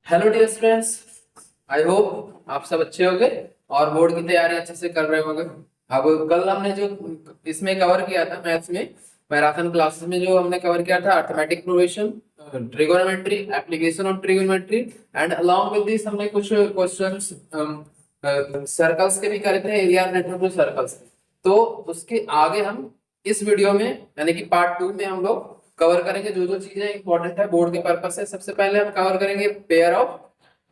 Hello dear students. I hope आप सब अच्छे होंगे और बोर्ड की तैयारी अच्छे से कर रहे होंगे। अब कल हमने जो इसमें कवर किया था मैथ्स में मैराथन क्लासेस में जो हमने कवर किया था arithmetic progression, trigonometry, application of trigonometry and along with this हमने कुछ क्वेश्चंस सर्कल्स के भी करे थे, एरिया नेटवर्क सर्कल्स। तो उसके आगे हम इस वीडियो में यानी कि पार्ट 2 में हम लोग कवर करेंगे जो जो चीजें इंपॉर्टेंट है बोर्ड के पर्पस से। सबसे पहले हम कवर करेंगे pair of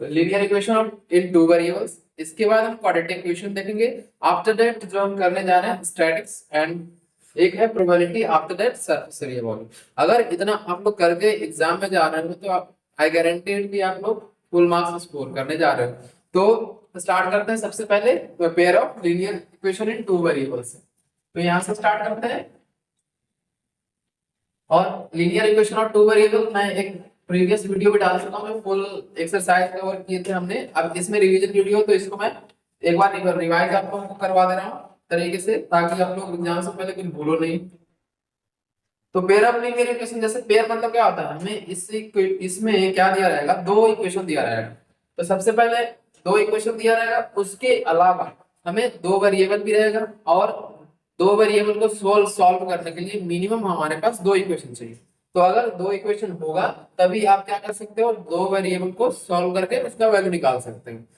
linear equation of in two variables. इसके बाद हम क्वाड्रेटिक इक्वेशन देखेंगे। आफ्टर दैट जो हम करने जा रहे हैं स्टैटिक्स एंड एक है probability, after that surface area volume. अगर इतना आप लोग करके एग्जाम में जा रहे हो तो आप आई गारंटीड कि आप लोग फुल मार्क्स स्कोर करने जा रहे हो। तो स्टार्ट करते हैं सबसे पहले pair of linear equation in two variables से। तो यहाँ से स्टार्ट करते हैं। और linear equation of two variable मैं एक प्रीवियस वीडियो भी डाल चुका हूं, फुल एक्सरसाइज कवर किए थे हमने। अब इसमें रिवीजन वीडियो, तो इसको मैं एक बार रिवाइज आप लोगों को करवा दे रहा हूं तरीके से, ताकि आप लोग एग्जाम से पहले कुछ भूलो नहीं। तो पेयर ऑफ लीनियर इक्वेशन, जैसे पेयर मतलब क्या होता है, हमें इसमें क्या दिया रहेगा, दो इक्वेशन दिया रहेगा। तो सबसे पहले दो इक्वेशन दिया रहेगा, उसके अलावा हमें दो वेरिएबल भी रहेगा और दो वेरिएबल को सॉल्व करने के लिए मिनिमम हमारे पास दो इक्वेशन चाहिए। तो अगर दो इक्वेशन होगा तभी आप क्या कर सकते हो, दो वेरिएबल को सॉल्व करके उसका वैल्यू निकाल सकते हैं,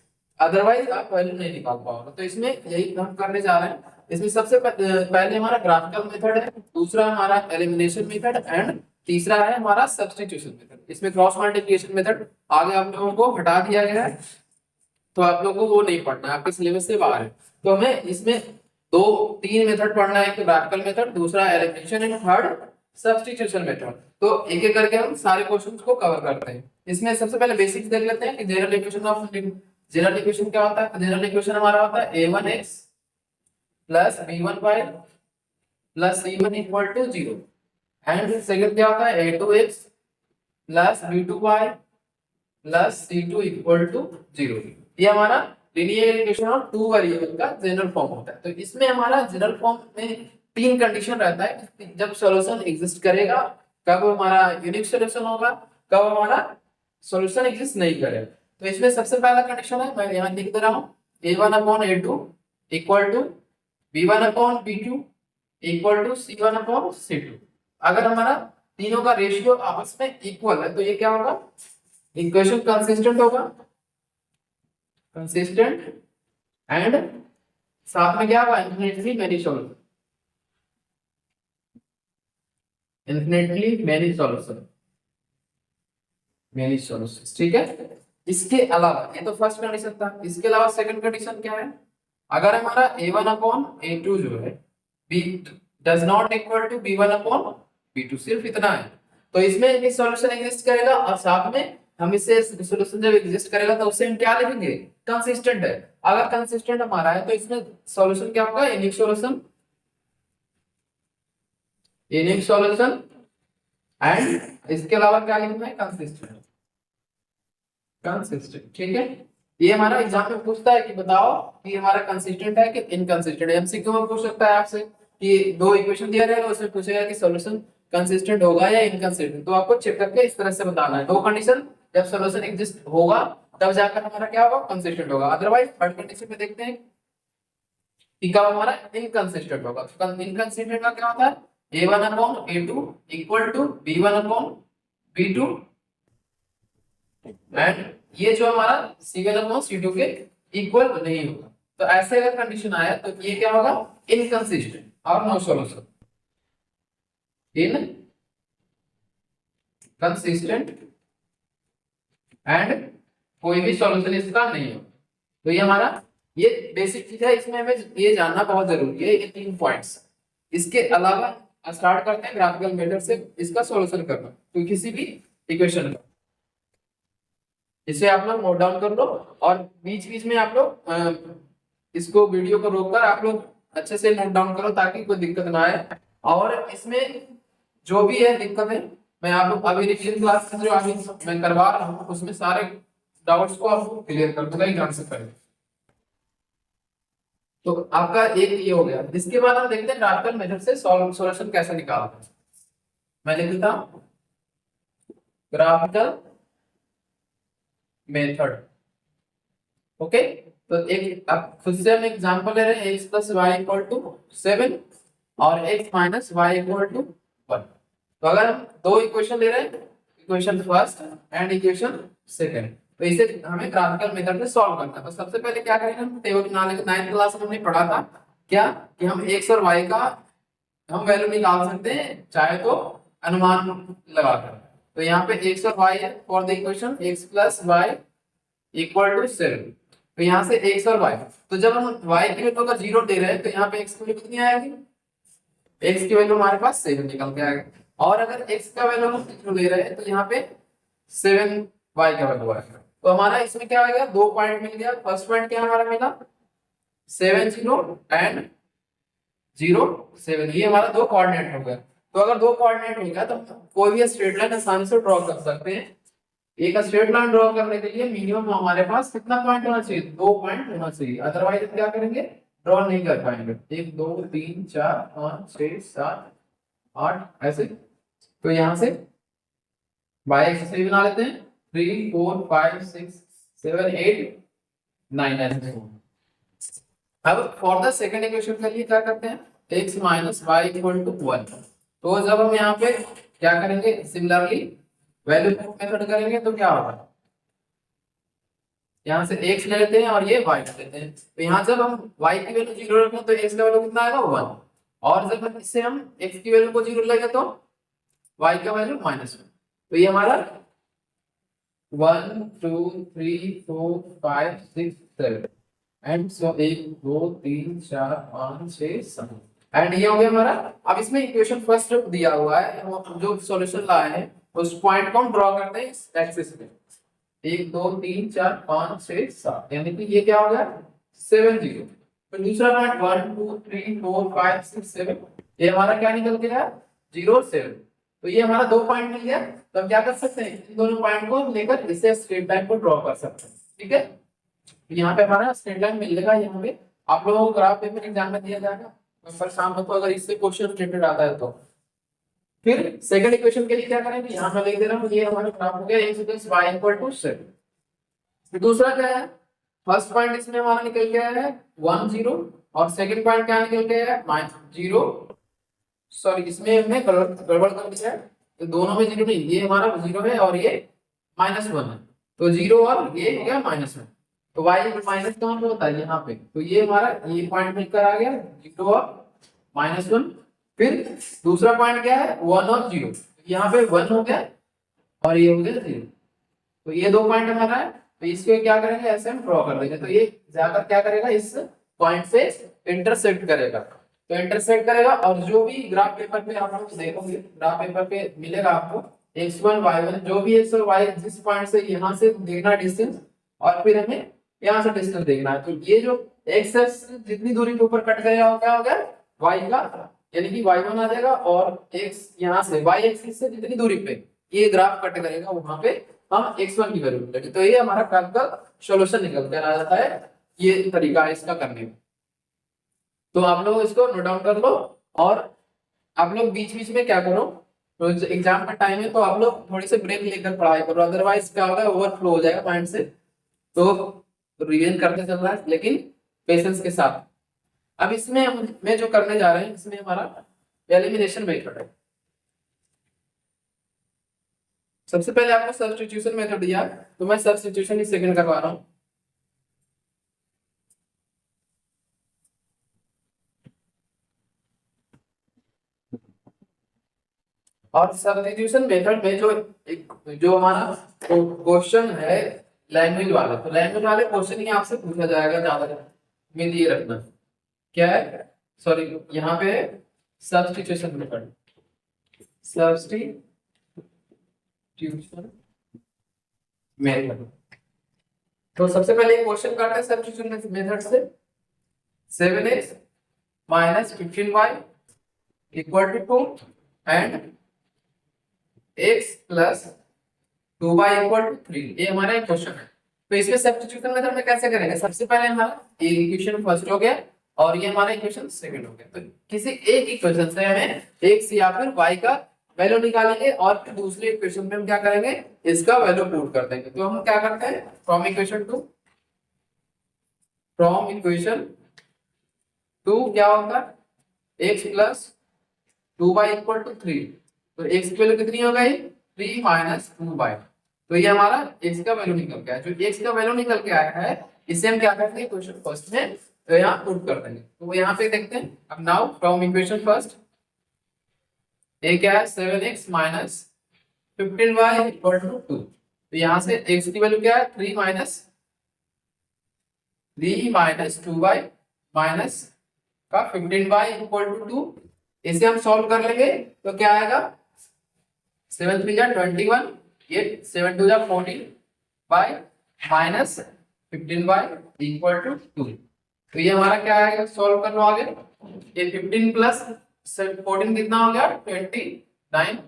अदरवाइज आप वैल्यू नहीं निकाल पाओगे। तो इसमें यही हम करने जा रहे हैं। इसमें सबसे पहले हमारा ग्राफिकल मेथड है, दूसरा हमारा एलिमिनेशन मेथड एंड तीसरा है हमारा सब्स्टिट्यूशन मेथड। इसमें क्रॉस मल्टीप्लिकेशन मेथड आगे आप लोगों को हटा दिया गया है, तो आप लोगों को वो नहीं पढ़ना है, आपके सिलेबस से बाहर है। तो हमें इसमें दो तीन मेथड पढ़ना है, एक तो ग्राफिकल मेथड, दूसरा elimination and third substitution method. तो एक एक करके हम सारे क्वेश्चंस को कवर करते हैं। इसमें सबसे पहले बेसिक्स देख लेते हैं कि जनरल इक्वेशन क्या होता है। जनरल इक्वेशन हमारा होता है a1x plus b1y plus c1 equal to 0 and second क्या होता है a2x plus b2y plus c2 equal to 0। ये हमारा linear equation of two variable का जनरल फॉर्म होता है। तो इसमें हमारा जनरल फॉर्म में तीन कंडीशन रहता है, जब सॉल्यूशन एग्जिस्ट करेगा, कब हमारा यूनिक सॉल्यूशन होगा, कब हमारा सॉल्यूशन एग्जिस्ट नहीं करेगा। तो इसमें सबसे पहला कंडीशन है, मैं यहाँ लिख दे रहा हूँ, a1/a2 equal to b1/b2 equal to c1/c2। अगर हमारा तीनों का रेशियो आपस में इक्वल है तो ये क्या होगा, इक्वेशन कंसिस्टेंट होगा, कंसिस्टेंट एंड साथ में क्या होगा, infinitely many solution, infinitely many solution, many solution. ठीक है। इसके अलावा ये तो फर्स्ट कंडीशन था, इसके अलावा सेकंड कंडीशन क्या है, अगर हमारा a1/a2 जो है b does not equal to b1/b2, सिर्फ इतना है, तो इसमें एक सॉल्यूशन एग्जिस्ट करेगा और साथ में हम इसे सॉल्यूशन जब एग्जिस्ट करेगा तो उससे हम क्या लिखेंगे, कंसिस्टेंट है। अगर कंसिस्टेंट हमारा है तो इसमें सॉल्यूशन क्या होगा, unique solution, unique solution and इसके अलावा क्या लिखना है, कंसिस्टेंट, कंसिस्टेंट। ठीक है। ये हमारा एग्जाम में पूछता है कि बताओ कि हमारा कंसिस्टेंट है कि इनकंसिस्टेंट है। एमसीक्यू में पूछ सकता है आपसे कि दो इक्वेशन दिया रहेगा, उसमें पूछेगा कि सॉल्यूशन कंसिस्टेंट होगा या इनकंसिस्टेंट, तो आपको चेक करके इस तरह से बताना है। दो कंडीशन, जब सॉल्यूशन एग्जिस्ट होगा तब जाकर हमारा क्या होगा, कंसिस्टेंट होगा। अदरवाइज थर्ड कंडीशन में देखते हैं कि कब हमारा इनकंसिस्टेंट होगा। तो इनकंसिस्टेंट का क्या होता है, a1/a2 equal to b1/b2 and ये जो हमारा c1/c2 के इक्वल नहीं होगा। तो ऐसे अगर कंडीशन आया तो ये क्या होगा, इनकंसिस्टेंट और नो सॉल्यूशन, इनकंसिस्टेंट एंड कोई भी सॉल्यूशन इसका नहीं होगा। तो ये हमारा ये बेसिक चीज है, इसमें हमें ये जानना बहुत जरूरी है, ये तीन पॉइंट्स। इसके अलावा स्टार्ट करते हैं ग्राफिकल मेथड से इसका सॉल्यूशन करना, तो किसी भी इक्वेशन का। इसे आप लोग नोट डाउन कर लो और बीच बीच में आप लोग इसको वीडियो को रोककर आप लोग अच्छे से नोट डाउन करो ताकि कोई दिक्कत ना आए। और इसमें जो भी है दिक्कत है, मैं आप लोग अभी रिविजन क्लास जो अभी मैं करवा रहा हूँ उसमें सारे डाउट्स को आपको क्लियर कर दूंगा एग्जाम से पहले। तो आपका एक ये हो गया। इसके बाद हम देखते हैं ग्राफिकल मेथड से सॉल्यूशन कैसे निकालते हैं। मैं लिख देता हूं ग्राफिकल मेथड। ओके, तो एक अब खुद से हम एग्जांपल ले रहे हैं, x plus Y equal to 7 और x minus Y equal to 1। तो अगर हम दो इक्वेशन ले रहे हैं, equation first and equation second, तो इसे हमें ग्राफिकल मेथड से सॉल्व करना है। तो सबसे पहले क्या करेंगे, हम टेबल बना लेंगे। 9th क्लास में हमने पढ़ा था क्या कि हम x और y का हम वैल्यू निकाल सकते हैं चाहे तो अनुमान लगाकर। तो यहाँ पे x और y है for the equation x plus Y equal to 7। तो यहाँ से x और y, तो जब हम y की वैल्यू अगर 0 दे रहे हैं तो यहाँ पे x की वैल्यू कितनी आएगी, x की वैल्यू हमारे पास 7 निकल के आएगा। और अगर x का वैल्यू हम 0 दे रहे हैं तो यहाँ पे 7 y का वैल्यू आएगा। तो हमारा इसमें क्या आएगा, दो पॉइंट मिल गया। फर्स्ट पॉइंट क्या हमारा मिला 7 0 एंड 0 7, ये हमारा दो कोऑर्डिनेट हो गया। तो अगर दो कोऑर्डिनेट हो गया तो कोई भी स्ट्रेट लाइन आसानी से ड्रॉ कर सकते हैं। एक स्ट्रेट लाइन ड्रॉ करने के लिए मिनिमम हमारे पास कितना पॉइंट होना चाहिए, 2 पॉइंट होना चाहिए, अदरवाइज हम क्या करेंगे, ड्रॉ नहीं कर पाएंगे। 1 2 3 4 5 6 7 8 ऐसे। तो यहाँ से बाय एक्स से बना लेते हैं 3 4 5 6 7 8 9 ऐसे। अब फॉर द सेकंड इक्वेशन के लिए क्या करते हैं, x minus Y equal to 1। तो जब हम यहाँ पे क्या करेंगे, सिमिलरली वैल्यू मेथड करेंगे तो क्या होगा, यहाँ से x ले लेते हैं और ये y ले लेते हैं। तो यहाँ जब हम y की वैल्यू 0 रखें तो x का वैल्यू कितना आएगा 1, और जब इससे हम x की वैल्यू को 0 लेंगे तो y का वैल्यू -1। तो ये हमारा 1 2 3 4 5 6 7 एंड सो 1 2 3 4 5 6 7 एंड ये हो गया हमारा। अब इसमें इक्वेशन फर्स्ट दिया हुआ है, हम जो सॉल्यूशन लाए हैं उस पॉइंट को हम ड्रॉ करते हैं इस एक्सिस पे। 1 2 3 4 5 6 7, यानी कि ये क्या हो गया 7 0। फिर दूसरा पॉइंट 1 2 3 4 5 6 7, ये हमारा क्या निकल गया 0 7। तो ये हमारा दो पॉइंट मिल गया। तो हम क्या कर सकते हैं, इन दोनों पॉइंट को लेकर इसे स्ट्रेट लाइन को ड्रॉ कर सकते हैं। ठीक है, यहाँ पे हमारा स्ट्रेट लाइन मिलेगा। यहाँ पे आप लोगों को ग्राफ पेपर एग्जाम में दिया जाएगा पर शाम को, अगर इससे क्वेश्चन रिलेटेड आता है तो। फिर सेकंड इक्वेशन के लिए क्या करेंगे, यहाँ पे लिख दे रहा हूँ, ये हमारा ग्राफ हो गया x + y = 7। दूसरा क्या है, फर्स्ट पॉइंट इसमें हमारा निकल गया है 1 0 और सेकंड पॉइंट क्या निकल गया है -0। सॉरी, इसमें हमने गड़बड़ कर दिया है, तो दोनों में 0 नहीं, ये हमारा 0 है और ये -1 है। तो 0 और ये हो गया -1। तो y माइनस कहाँ पे होता है, यहाँ पे। तो ये हमारा ये पॉइंट मिलकर आ गया 0 और -1। फिर दूसरा पॉइंट क्या है 1 और 0, यहाँ पे 1 हो गया और ये हो गया 0। तो ये दो पॉइंट हमारा है। तो इसको क्या करेंगे, ऐसे हम ड्रॉ कर देंगे। तो ये जाकर क्या करेगा, इस पॉइंट से इंटरसेक्ट करेगा। तो इंटरसेक्ट करेगा और जो भी ग्राफ पेपर पे आप लोग देखोगे, ग्राफ पेपर पे मिलेगा आपको x1 y1, जो भी x और y जिस पॉइंट से यहाँ से देखना डिस्टेंस, और फिर हमें यहाँ से डिस्टेंस देखना है। तो ये जो x से जितनी दूरी के ऊपर कट गया वो क्या हो गया y का, यानी कि y1 आ जाएगा, और x यहाँ से y एक्सिस से जितनी दूरी पे ये ग्राफ कट करेगा वहां पे हम x1 की वैल्यू मिलेगी। तो ये हमारा ग्राफ का सॉल्यूशन निकल कर आ जाता है। ये तरीका है इसका करने का। तो आप लोग इसको नोट डाउन कर लो, और आप लोग बीच बीच में क्या करो, तो एग्जाम का टाइम है तो आप लोग थोड़ी सी ब्रेक लेकर पढ़ाई करो, अदरवाइज क्या होगा ओवरफ्लो हो जाएगा माइंड से। तो रिवीजन करते चल रहा है लेकिन पेशेंस के साथ। अब इसमें मैं जो करने जा रहे हैं, इसमें हमारा एलिमिनेशन मेथड है। सबसे पहले आपको सब्स्टिट्यूशन मेथड दिया, तो मैं सब्स्टिट्यूशन ही सेकंड करवा रहा हूं। और सब्स्टिट्यूशन मेथड में जो हमारा क्वेश्चन है लैंग्वेज वाला, तो लैंग्वेज वाले क्वेश्चन ही आपसे पूछा जाएगा ज्यादा। में ये रखना क्या है, सॉरी यहाँ पे सब्स्टिट्यूशन मेथड, सब्स्टिट्यूशन मेथड। तो सबसे पहले क्वेश्चन करते हैं सब्स्टिट्यूशन मेथड से। 7x - 15y = 2 and x + 2y = 3, ये हमारा क्वेश्चन है। तो इसमें सब्स्टिट्यूशन मेथड में कैसे करेंगे, सबसे पहले हमारा इक्वेशन फर्स्ट हो गया और ये हमारा इक्वेशन सेकंड हो गया। तो किसी एक इक्वेशन से हमें x या फिर y का वैल्यू निकालेंगे और फिर दूसरे इक्वेशन में हम क्या करेंगे, इसका वैल्यू पुट कर देंगे। तो हम क्या करते हैं, फ्रॉम इक्वेशन टू क्या होगा, x plus 2y equal to 3। तो x की वैल्यू कितनी हो गई, 3 माइनस 2y। तो ये हमारा x का वैल्यू निकल के आया। जो x का वैल्यू निकल के आया है इसे हम क्या करते हैं, क्वेश्चन फर्स्ट में तो यहाँ पुट कर देंगे। तो यहाँ पे देखते हैं, अब now from equation first a क्या है 7x minus 15y equal to 2। तो यहाँ से x की वैल्यू क्या है 3 माइनस 2y माइनस का 15y इक्वल टू 2। इसे हम सॉल्व कर लेंगे तो क्या आएगा, 7 3 जा 21, ये 7 2 जा 14 bye minus 15y equal to 2। तो ये हमारा क्या आएगा, सॉल्व कर लो आगे। ये 15 प्लस 14 कितना हो गया 29,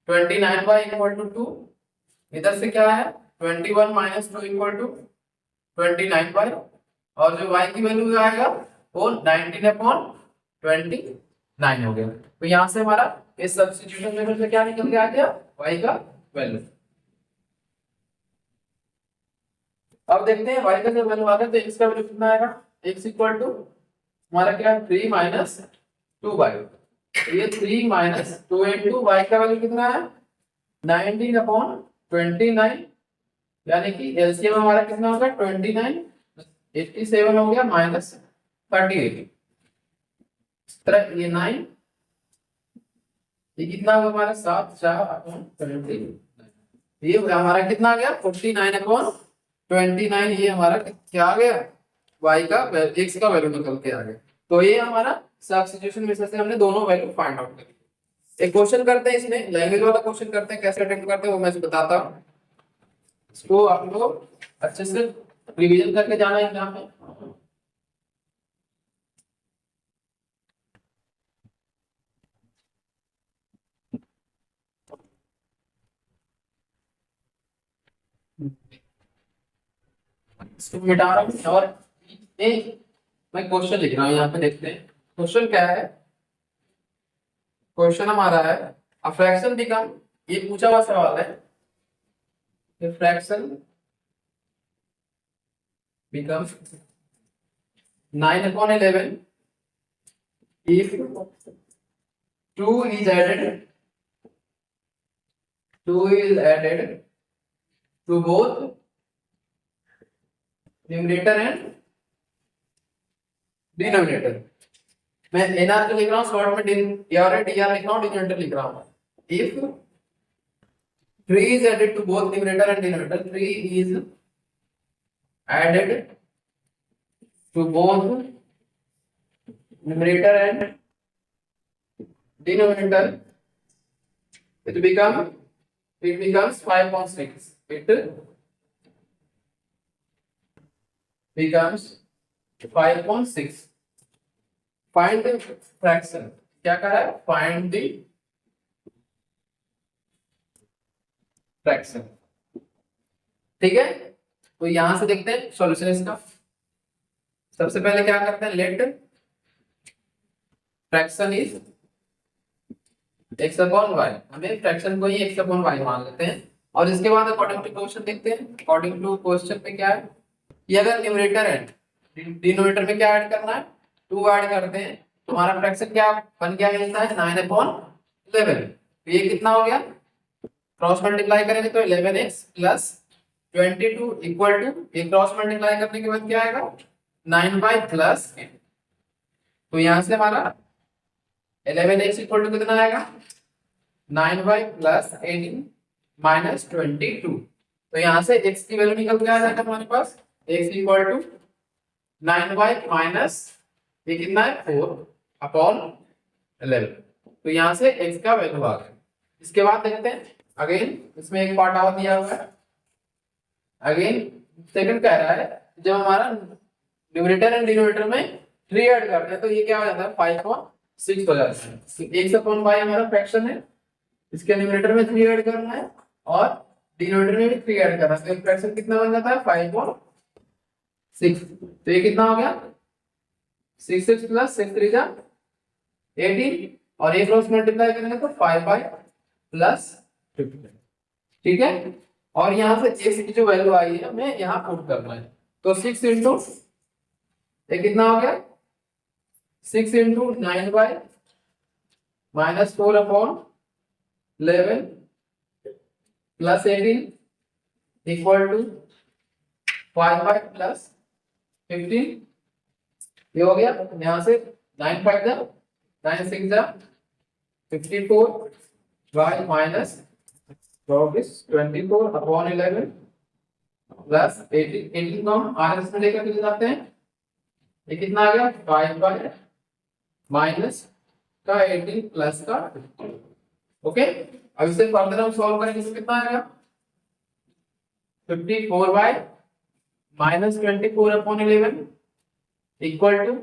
29y इक्वल टू 2। इधर से क्या है 21 माइनस 2 इक्वल टू 29y, और जो y की वैल्यू आएगा वो 19 अपॉन 29 हो गया। तो यहाँ से हमारा इस सब्स्टिट्यूशन मेथड से क्या निकल के आ गया, y का वैल्यू। अब देखते हैं y का जब वैल्यू आ गया तो x का वैल्यू कितना आएगा, x इक्वल टू हमारा क्या है 3 माइनस 2y। ये 3 माइनस 2 इंटू y का वैल्यू कितना है 19 अपॉन 29, यानी कि एलसीएम हमारा कितना होगा 29, 87 हो गया माइनस 38। इस तरह ये 9, ये कितना होगा हमारा 7 4 अपॉन 29। ये हमारा कितना आ गया 49 अपॉन 29। ये हमारा क्या आ गया, y का x का वैल्यू निकल के आ गया। तो ये हमारा सब्स्टिट्यूशन मेथड से हमने दोनों वैल्यू फाइंड आउट कर। एक क्वेश्चन करते हैं, इसमें लैंग्वेज वाला क्वेश्चन करते हैं, कैसे अटेम्प्ट करते हैं वो मैं बताता हूँ। इसको आप लोग अच्छे से रिवीजन करके जाना है एग्जाम में। इसको मिटा रहा हूँ और मैं क्वेश्चन लिख रहा हूँ, यहाँ पे देखते हैं क्वेश्चन क्या है। क्वेश्चन हमारा है अ फ्रैक्शन बिकम, ये पूछा हुआ सवाल है, fraction become 9 upon 11 if 2 is added to both numerator and denominator। मैं एनआर को लिख रहा हूँ शॉर्ट में, डीआर लिख रहा हूँ, डिनोमिनेटर लिख रहा हूँ। If 3 is added to both numerator and denominator, 3 is added to both numerator and denominator, it becomes 5.6। it becomes 5.6। Find the fraction, क्या कह रहा है, फाइंड द फ्रैक्शन। ठीक है, तो यहां से देखते हैं सॉल्यूशन इसका। सबसे पहले क्या करते हैं, let fraction is x upon y। हमें फ्रैक्शन को ही x अपॉन y मान लेते हैं। और इसके बाद अकॉर्डिंग टू क्वेश्चन देखते हैं। अकॉर्डिंग टू क्वेश्चन पे क्या है, ये अगर न्यूमरेटर एंड डिनोमिनेटर में क्या ऐड करना है 2 ऐड करते हैं तो हमारा फ्रैक्शन क्या बन गया, मिलता है 9 अपॉन 11। तो ये कितना हो गया, क्रॉस मल्टीप्लाई करेंगे तो 11x प्लस 22 इक्वल टू, ये क्रॉस मल्टीप्लाई करने के बाद क्या आएगा 9y प्लस 8। तो यहां से हमारा 11x इक्वल टू कितना आएगा 9y प्लस 18 माइनस 22। तो यहां से x की वैल्यू निकल के आ जाएगा हमारे पास, x equal to 9y minus ये कितना है 4 अपॉन 11। तो यहां से x का वैल्यू आ गया। इसके बाद देखते हैं अगेन, इसमें एक पार्ट और दिया हुआ है। अगेन सेकंड कह रहा है जब हमारा न्यूमरेटर एंड डिनोमिनेटर में 3 ऐड करते हैं तो ये क्या हो जाता है 5.6 हो जाता है। x अपॉन y हमारा फ्रैक्शन है, इसके न्यूमरेटर में 3 ऐड करना है और डिनोमिनेटर में भी 3 ऐड करना है, तो फ्रैक्शन कितना बन जाता है 5.6। तो ये कितना हो गया 6 6 प्लस 6 3 जा 18 और ये क्रॉस मल्टीप्लाई करेंगे तो 5/+15, ठीक है। और यहाँ से x की जो वैल्यू आई है हमें यहाँ पुट करना है, तो 6 इंटू ये कितना हो गया, 6 इंटू 9/-4/11 प्लस 18 इक्वल टू 5/+15, ये हो गया। यहाँ से 9/5 9/6 = 54/-24/11 प्लस 18 को हम RS में लेकर चले जाते हैं, ये कितना आ गया 5/-18 प्लस का, ओके। अब इसे फर्दर हम सॉल्व करेंगे तो कितना आएगा 54/-24/11 इक्वल टू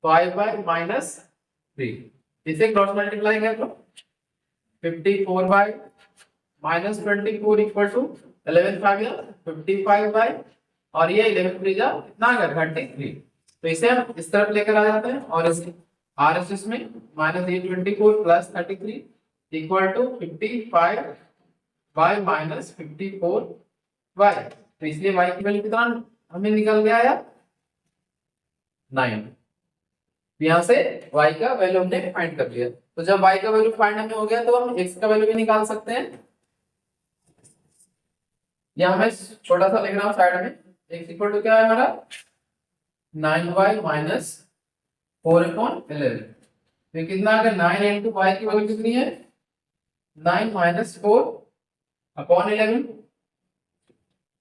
5/-3। इसे क्रॉस मल्टीप्लाई करें तो 54/-24 इक्वल टू 11 55 और ये 11 3 जा कितना आ गया 33। तो इसे हम इस तरफ लेकर आ जाते हैं और इसे RHS में -824 प्लस 33 इक्वल टू 55/-54y। तो इसलिए y की वैल्यू कितना हमें निकल गया है 9। यहाँ से y का वैल्यू हमने फाइंड कर लिया। तो जब y का वैल्यू फाइंड हमें हो गया तो हम x का वैल्यू भी निकाल सकते हैं। यहाँ मैं छोटा सा लिख रहा हूँ साइड में, x इक्वल टू क्या है हमारा 9y-4/11। तो कितना आ गया 9 इंटू y की वैल्यू कितनी है 9-4/11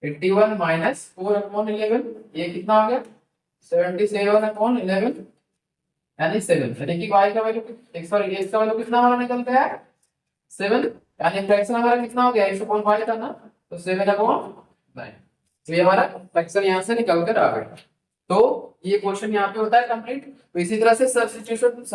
81-4/11, ये कितना हो गया 77/11 यानी 7, यानी कि y का वैल्यू x का वैल्यू कितना हमारा निकल गया 7, यानी फ्रैक्शन हमारा कितना हो गया x/y था ना, तो 7/9। तो ये हमारा फ्रैक्शन यहाँ से निकल कर आ गया। तो ये क्वेश्चन यहाँ पे होता है कंप्लीट। तो इसी तरह से सब्स्टिट्यूशन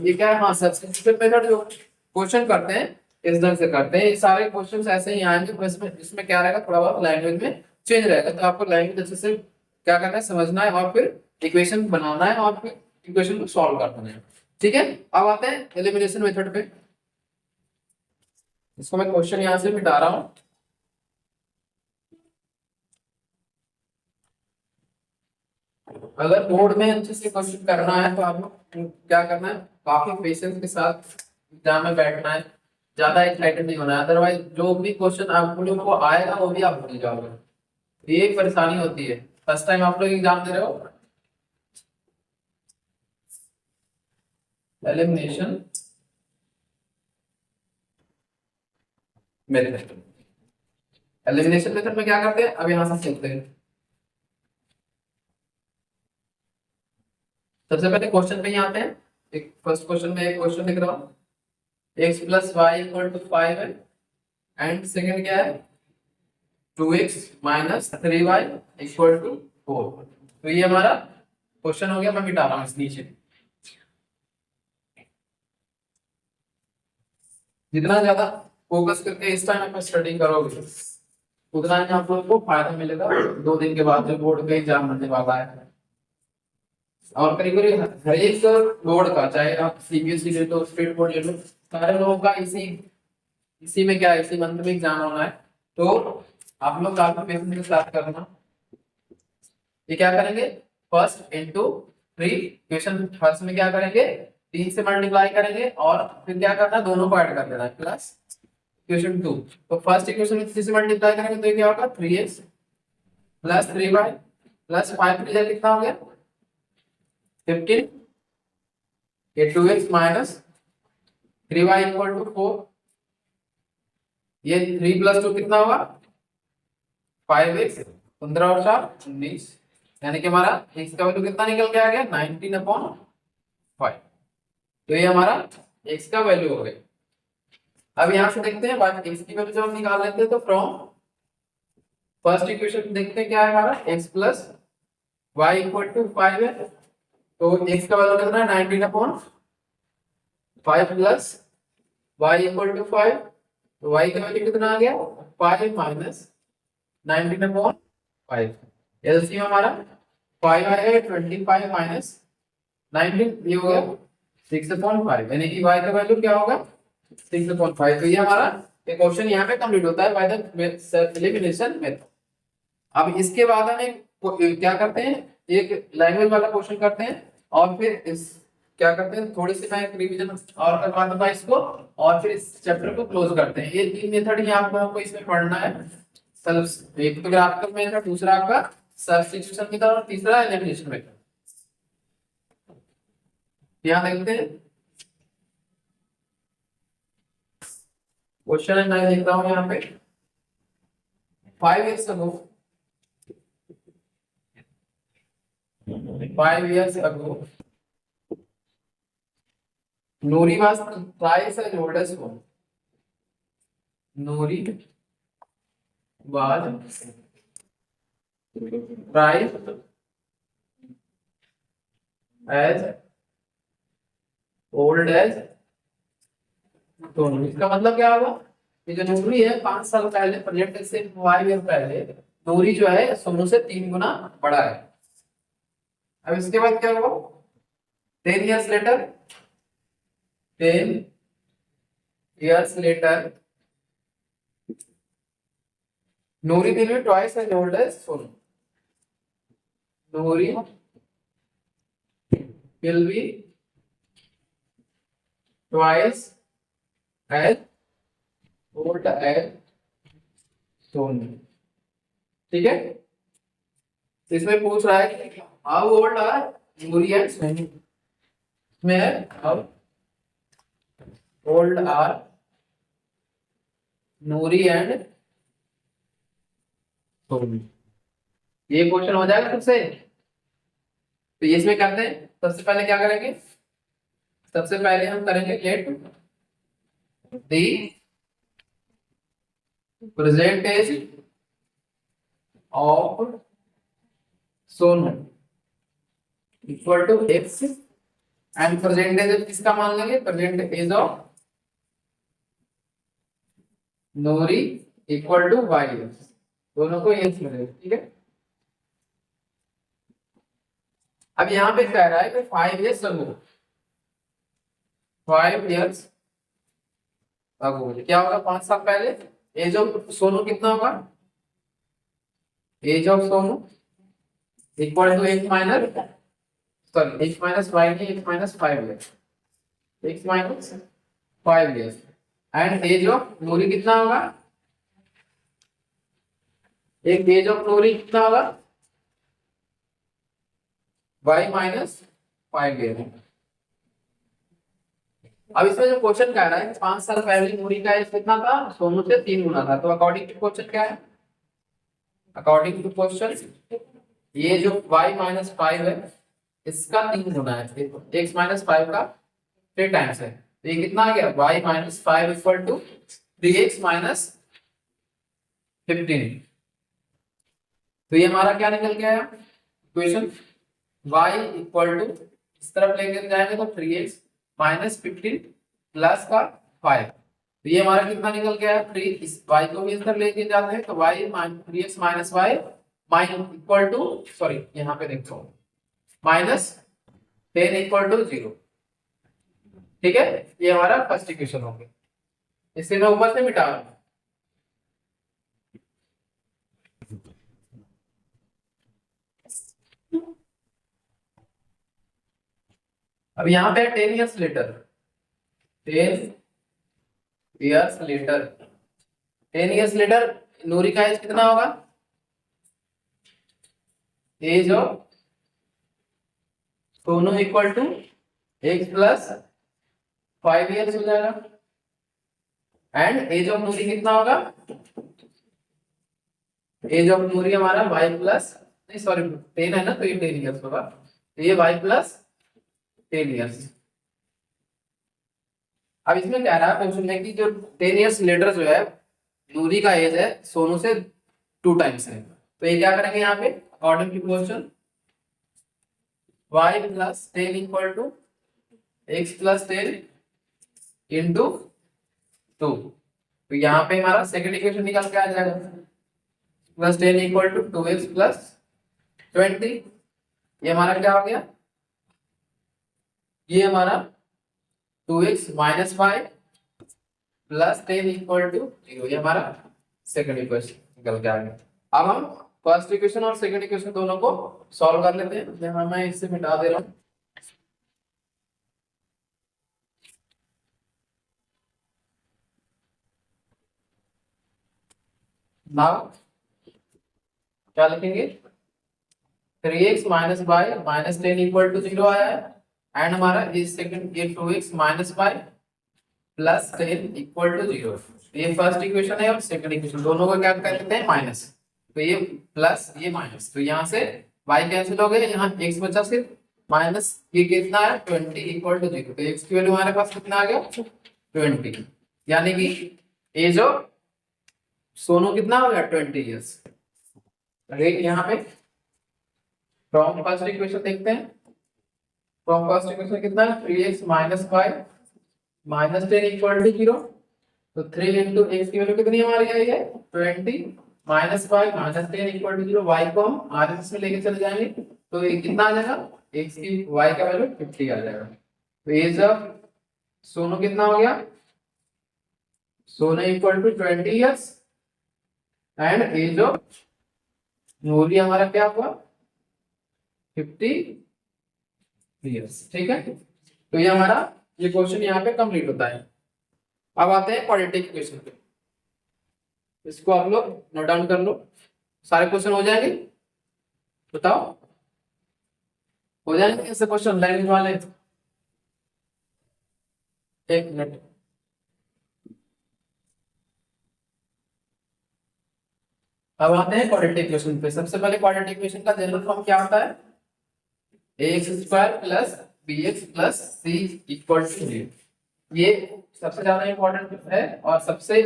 ये क्या है, हाँ सब्स्टिट्यूशन मेथड जो क्वेश्चन करते हैं इस ढंग से करते हैं। ये सारे क्वेश्चन ऐसे ही आएंगे, बस इसमें क्या रहेगा थोड़ा बहुत लैंग्वेज में चेंज रहेगा। तो आपको लैंग्वेज अच्छे से क्या करना है समझना है और फिर इक्वेशन बनाना है और फिर इक्वेशन को सॉल्व करना है, ठीक है। अब आते हैं एलिमिनेशन मेथड पे। इसको मैं क्वेश्चन यहाँ से मिटा रहा हूँ। अगर बोर्ड में अच्छे से क्वेश्चन करना है तो आपको क्या करना है, काफी पेशेंस के साथ एग्जाम में बैठना है, ज्यादा एक्साइटेड नहीं होना है, अदरवाइज जो भी क्वेश्चन आप लोगों को आएगा वो भी आप भूल जाओगे। ये एक परेशानी होती है फर्स्ट टाइम आप लोग एग्जाम दे रहे हो। एलिमिनेशन मेथड, एलिमिनेशन मेथड में क्या करते हैं अब यहां से चलते हैं। सबसे पहले क्वेश्चन पे ही आते हैं। एक फर्स्ट क्वेश्चन में एक क्वेश्चन लिख रहा हूं x + y = 5 है एंड सेकंड क्या है 2x - 3y = 4। तो ये हमारा क्वेश्चन हो गया। मैं मिटा रहा हूं इस नीचे। जितना ज्यादा फोकस करके इस टाइम पे स्टडी करोगे उतना ही आप लोगों को फायदा मिलेगा 2 दिन के बाद जो बोर्ड का एग्जाम होने वाला है। और करीब करीब हर एक बोर्ड का, चाहे आप CBSE ले लो स्टेट बोर्ड ले लो, सारे लोगों का इसी में क्या है इसी मंथ में एग्जाम होना है। तो आप लोग काफी पेशेंस के साथ करना। ये क्या करेंगे फर्स्ट इंटू 3 इक्वेशन, फर्स्ट में क्या करेंगे 3 से मल्टीप्लाई करेंगे और फिर क्या करना दोनों को ऐड कर देना प्लस इक्वेशन 2। तो फर्स्ट इक्वेशन में 3 से मल्टीप्लाई करेंगे तो ये क्या होगा 3x + 3y + 5 3 कितना हो गया 15, ये 2x - 3y = 4, ये 3 + 2 कितना होगा 5x, 15 और 4 19, यानी कि हमारा x का वैल्यू कितना निकल के आ गया 19/5। तो ये हमारा x का वैल्यू हो गया। अब यहां से देखते हैं बाकी x की वैल्यू जब हम निकाल लेते हैं तो फ्रॉम फर्स्ट इक्वेशन देखते हैं क्या है हमारा x + y = 5 है। तो x का वैल्यू कितना है 19/5 प्लस y = 5। तो y का वैल्यू कितना आ गया 5 - 19/5। एलसीएम हमारा 5 आएगा 25 - 19, ये हो गया 6.5 यानी कि y का वैल्यू क्या होगा 6.5। तो ये हमारा ये क्वेश्चन यहाँ पे कंप्लीट होता है by the self elimination method. अब इसके बाद हम क्या करते हैं, एक लैंग्वेज वाला क्वेश्चन करते हैं और फिर इस क्या करते हैं, थोड़ी सी मैं रिवीजन और करवा दूंगा इसको और फिर इस चैप्टर को क्लोज करते हैं। ये तीन मेथड ही आपको इसमें पढ़ना है। सेल्फ एक तो ग्राफिकल मेथड, दूसरा आपका सब्स्टिट्यूशन मेथड और तीसरा एलिमिनेशन मेथड। यहाँ देखते हैं क्वेश्चन है, मैं लिख रहा हूँ यहाँ पे 5 years ago 5 years ago Nori was twice as old as one. Nori was twice as old as Sonu. इसका मतलब क्या होगा, ये जो नूरी है 5 साल पहले, प्रेजेंट से 5 ईयर पहले नूरी जो है सोनू से 3 गुना बड़ा है। अब इसके बाद क्या होगा, 10 years later 10 years later Nuri will be twice as old as Sonu. Nuri will be twice as old as Sonu। ठीक है, इसमें पूछ रहा है कि how old are Noori and Sonu. में है how old are Noori and Sonu. ये क्वेश्चन हो जाएगा सबसे। तो ये इसमें करते हैं, सबसे पहले क्या करेंगे, सबसे पहले हम करेंगे let the percentage of Sonu equal to X and percentage किसका मान लेंगे, percentage of Noori equal to Y, दोनों को ये मिलेगा। ठीक है, अब यहां पे कह रहा है कि 5 years ago 5 years ago क्या होगा, 5 साल पहले एज ऑफ सोनू कितना होगा, age of Sonu equal to X minus sorry X minus Y नहीं X minus 5 years, X minus 5 years and age of Noori कितना होगा, एक एज ऑफ नूरी कितना होगा y माइनस 5 years। अब इसमें जो क्वेश्चन कह रहा है 5 साल पहले नूरी का एज कितना था, सोनू से 3 गुना था। तो अकॉर्डिंग टू क्वेश्चन क्या है, अकॉर्डिंग टू क्वेश्चन ये जो y माइनस 5 है इसका 3 गुना है, x माइनस 5 का 3 टाइम्स है। तो ये कितना आ गया, y minus 5 equal to 3x minus 15। तो ये हमारा क्या निकल गया इक्वेशन, y इक्वल टू इस तरफ लेकर जाएंगे तो 3x माइनस 15 प्लस का 5। तो ये हमारा कितना निकल गया है 3, इस y को भी इस तरफ लेके जाते हैं तो y 3x minus y minus equal to sorry यहाँ पे देखो माइनस 10 इक्वल टू 0। ठीक है, ये हमारा फर्स्ट इक्वेशन हो गया। इसे मैं ऊपर से मिटा रहा हूं। अब यहाँ पे 10 years later 10 years later 10 years later नूरी का एज कितना होगा, age of Sonu equal to X plus 5 years हो जाएगा एंड एज ऑफ नूरी कितना होगा, एज ऑफ नूरी हमारा y प्लस नहीं सॉरी 10 है ना, तो ये 10 years होगा, तो ये y प्लस 10 years। अब इसमें कह रहा है क्वेश्चन में कि जो 10 years लेटर जो है नूरी का एज है सोनू से 2 टाइम्स है। तो ये क्या करेंगे यहाँ पे according to question y plus 10 equal to x plus 10 into 2। तो यहाँ पे हमारा सेकंड इक्वेशन निकल के आ जाएगा plus 10 equal to 2x plus 20। ये हमारा क्या हो गया, ये हमारा 2x minus 5 plus 10 equal to 0। ये हमारा सेकंड इक्वेशन निकल के आ गया। अब हम फर्स्ट इक्वेशन और सेकंड इक्वेशन दोनों को सॉल्व कर लेते हैं। यहाँ मैं इससे मिटा दे रहा हूँ। नाउ क्या लिखेंगे, 3x minus Y minus 10 equal to 0 आया है, एंड हमारा ये सेकंड ये 2x minus Y plus 10 equal to 0। ये फर्स्ट इक्वेशन है और सेकंड इक्वेशन दोनों को क्या कर लेते हैं माइनस, तो ये प्लस ये माइनस, तो यहाँ से y कैंसिल हो गया, यहाँ x बचा सिर्फ, माइनस ये कितना है 20 इक्वल टू 0। तो x की वैल्यू हमारे पास कितना आ गया 20, यानी कि एज ऑफ सोनू कितना हो गया 20 इयर्स। यहाँ पे फ्रॉम फर्स्ट इक्वेशन देखते हैं, फ्रॉम फर्स्ट इक्वेशन कितना है 3x minus 5 minus 10 equal to 0। तो 3 इंटू एक्स की वैल्यू कितनी हमारी आई है 20 minus 5 minus 10 equal to 0। y को हम आरएमएस में लेके चले जाएंगे, तो ये कितना आ जाएगा x की y का वैल्यू 50 आ जाएगा। तो एज ऑफ सोनू कितना हो गया, Sonu equal to 20 years and age of Noori हमारा क्या हुआ 50 इयर्स। ठीक है, तो ये हमारा ये क्वेश्चन यहाँ पे कंप्लीट होता है। अब आते हैं क्वाड्रेटिक इक्वेशन पे, इसको आप लोग नोट डाउन कर लो। सारे क्वेश्चन हो जाएंगे, बताओ हो जाएंगे ऐसे क्वेश्चन लैंग्वेज वाले। एक मिनट, अब आते हैं क्वाड्रेटिक इक्वेशन पे। सबसे पहले क्वाड्रेटिक इक्वेशन का जनरल फॉर्म क्या होता है, ax square plus bx plus c equal to 0। ये सबसे ज्यादा इंपॉर्टेंट है और सबसे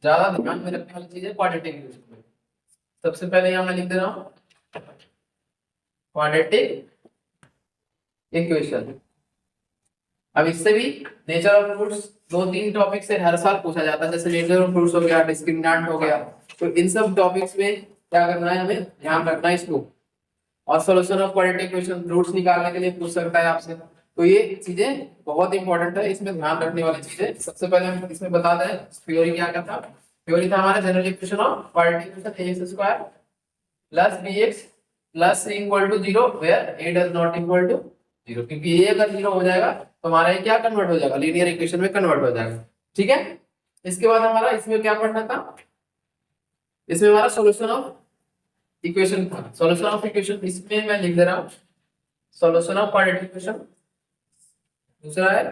ज्यादा ध्यान में रखने वाली चीज है क्वाड्रेटिक इक्वेशन में। सबसे पहले यहाँ मैं लिख दे रहा हूँ क्वाड्रेटिक इक्वेशन। अब इससे भी नेचर ऑफ फ्रूट्स 2-3 टॉपिक से हर साल पूछा जाता है, जैसे नेचर ऑफ फ्रूट्स हो गया, डिस्क्रिमिनेंट हो गया। तो इन सब टॉपिक्स में क्या करना है, हमें ध्यान रखना है इसको। और solution of quadratic equation roots निकालने के लिए पूछ सकता है आपसे, तो ये चीजें बहुत इंपॉर्टेंट है, इसमें ध्यान रखने वाली चीजें। सबसे पहले हम इसमें बता दें थ्योरी क्या क्या था। थ्योरी था हमारा general equation of quadratic equation ax square plus bx plus c equal to 0 where a does not equal to 0, क्योंकि ये अगर 0 हो जाएगा तो हमारा ये क्या कन्वर्ट हो जाएगा, लीनियर इक्वेशन में कन्वर्ट हो जाएगा। ठीक है, इसके बाद हमारा इसमें क्या पढ़ना था, इसमें हमारा सॉल्यूशन ऑफ इक्वेशन था। सॉल्यूशन ऑफ इक्वेशन इसमें मैं लिख दे रहा हूं सॉल्यूशन ऑफ क्वाड्रेटिक इक्वेशन, दूसरा है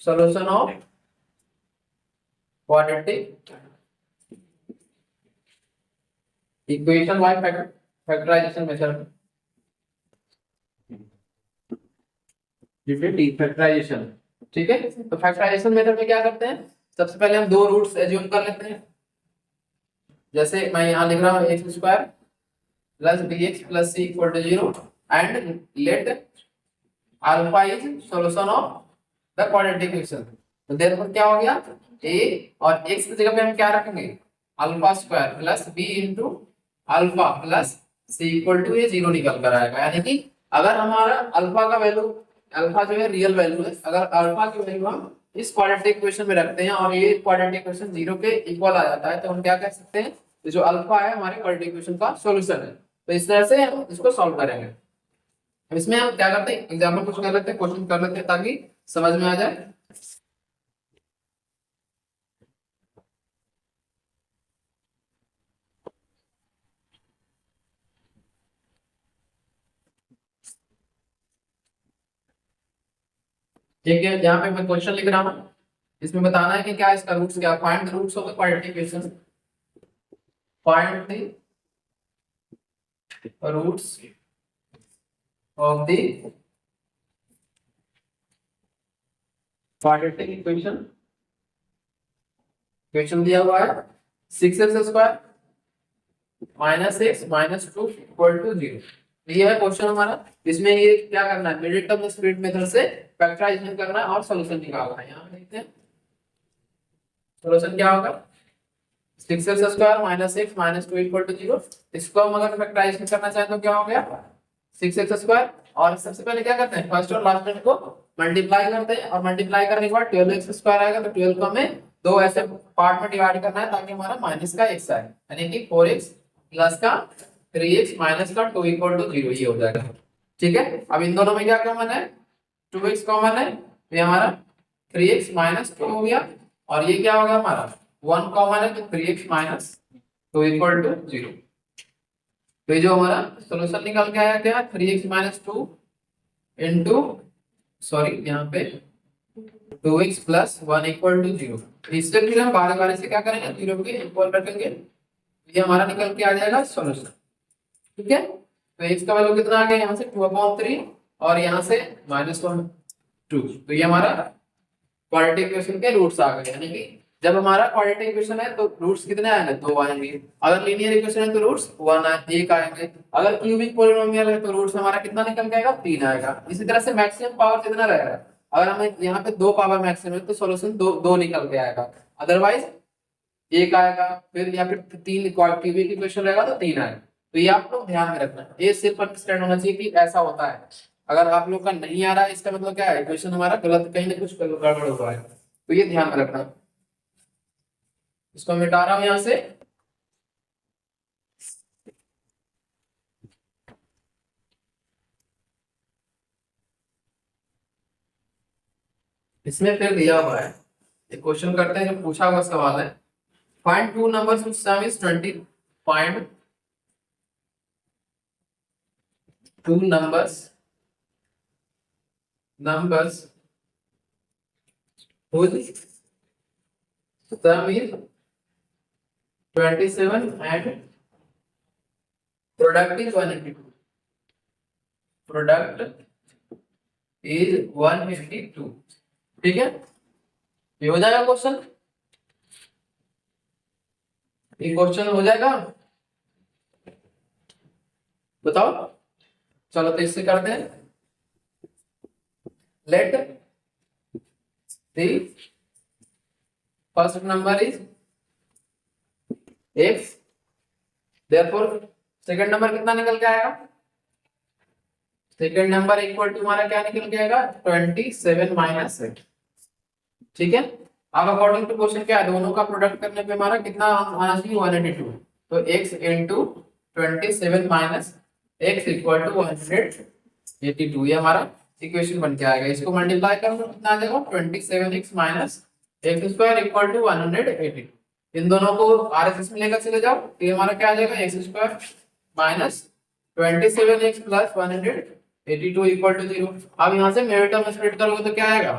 solution of quadratic equation by factorisation method, factorisation. ठीक है, तो फैक्टराइजेशन मेथड में क्या करते हैं, सबसे पहले हम दो रूट्स एज्यूम कर लेते हैं। जैसे मैं यहाँ लिख रहा हूँ X square plus bx plus c equal to 0 and let alpha is solution of the quadratic equation. तो देयरफॉर क्या हो गया, a और x की जगह पे हम क्या रखेंगे alpha square plus b into alpha plus c equal to ये 0 निकल कर आएगा। यानी कि अगर हमारा अल्फा का वैल्यू, अल्फा जो है रियल वैल्यू है, अगर अल्फा की वैल्यू हम इस क्वाड्रेटिक इक्वेशन में रखते हैं और ये क्वाड्रेटिक इक्वेशन 0 के इक्वल आ जाता है, तो हम क्या कह सकते हैं, जो अल्फा है हमारे क्वाड्रेटिक इक्वेशन का सॉल्यूशन है। तो इस तरह से हम इसको सॉल्व करेंगे। अब इसमें हम क्या करते हैं, एग्जांपल कुछ कर लेते हैं, क्वेश्चन कर लेते हैं ताकि समझ में आ जाए। ठीक है, यहाँ पे मैं क्वेश्चन लिख रहा हूँ, इसमें बताना है कि क्या इसका रूट्स क्या, find the roots of the quadratic equation, find the roots of the quadratic equation. Question दिया हुआ है 6x square minus x minus 2 equal to 0। ये है क्वेश्चन हमारा। इसमें ये क्या करना है, मिडिल टर्म स्प्लिट मेथड से फैक्टराइजेशन करना है और सॉल्यूशन निकालना है। यहाँ देखते हैं सॉल्यूशन क्या होगा, 6x square minus x minus 2 equal to 0। इसको हम अगर फैक्टराइजेशन करना चाहें तो क्या हो गया 6x स्क्वायर, और सबसे पहले क्या करते हैं फर्स्ट और लास्ट टर्म को मल्टीप्लाई करते हैं और मल्टीप्लाई करने के बाद 12x² आएगा, तो 12 को हमें दो ऐसे पार्ट में डिवाइड करना है ताकि हमारा माइनस का x आए, यानी कि 4x प्लस का 3x माइनस का 2 इक्वल टू 0, ये हो जाएगा। ठीक है, अब इन दोनों में क्या कॉमन है, 2x कॉमन है, तो ये हमारा 3x माइनस 2 हो गया, और ये क्या होगा हमारा 1 कॉमन है, तो 3x माइनस 2 इक्वल टू 0। तो ये जो हमारा सॉल्यूशन निकल के आया क्या, 3x माइनस 2 इंटू, सॉरी यहाँ पे 2x प्लस 1 इक्वल टू 0। इससे फिर हम बार बार से क्या करेंगे, 0 के इक्वल रखेंगे, ये हमारा निकल के आ जाएगा सॉल्यूशन। ठीक है, तो x का वैल्यू कितना आ गया, यहाँ से 2/3 और यहाँ से -1 2, तो ये हमारा क्वाड्रेटिक इक्वेशन के रूट्स आ गए, यानी कि जब हमारा क्वाड्रेटिक इक्वेशन है तो रूट्स कितने आएंगे, 2 आएंगे। अगर लीनियर इक्वेशन है तो रूट्स 1 आएंगे। अगर क्यूबिक पॉलिनोमियल है तो रूट्स हमारा कितना निकल के आएगा, 3 आएगा। इसी तरह से मैक्सिमम पावर कितना रहेगा, अगर हमें यहाँ पे 2 पावर मैक्सिमम है तो सॉल्यूशन 2 निकल के आएगा, अदरवाइज 1 आएगा, फिर या फिर 3 क्यूबिक इक्वेशन रहेगा तो 3 आएगा। तो ये आप लोग ध्यान में रखना, ये सिर्फ अंडरस्टैंड होना चाहिए कि ऐसा होता है। अगर आप लोग का नहीं आ रहा है इसका मतलब क्या है, इक्वेशन हमारा गलत, कहीं ना कुछ गड़बड़ हुआ है, तो ये ध्यान में रखना। इसको मिटा रहा हूं यहां से, इसमें फिर दिया हुआ है, एक क्वेश्चन करते हैं, जो पूछा हुआ सवाल है, find two numbers which some is 20, find two numbers whose sum is 27 and product is 182, product is 182। ठीक है, ये हो जाएगा क्वेश्चन, ये क्वेश्चन हो जाएगा, बताओ। चलो तो इससे करते हैं, let the first number is x, therefore second number कितना निकल के आएगा, सेकंड नंबर इक्वल टू हमारा क्या निकल के आएगा, 27 माइनस 8। ठीक है, अब अकॉर्डिंग टू क्वेश्चन क्या है, दोनों का प्रोडक्ट करने पे हमारा कितना आना चाहिए, 182, तो x into 27 minus x equal to 182, ये हमारा इक्वेशन बन के आएगा। इसको मल्टीप्लाई करो कितना आ जाएगा, 27x minus x² equal to 182। इन दोनों को आरएसएस में लेकर चले जाओ, तो ये हमारा क्या आ जाएगा, x² minus 27x plus 182 equal to 0। अब यहाँ से मेरे टर्म स्प्लिट करोगे तो क्या आएगा,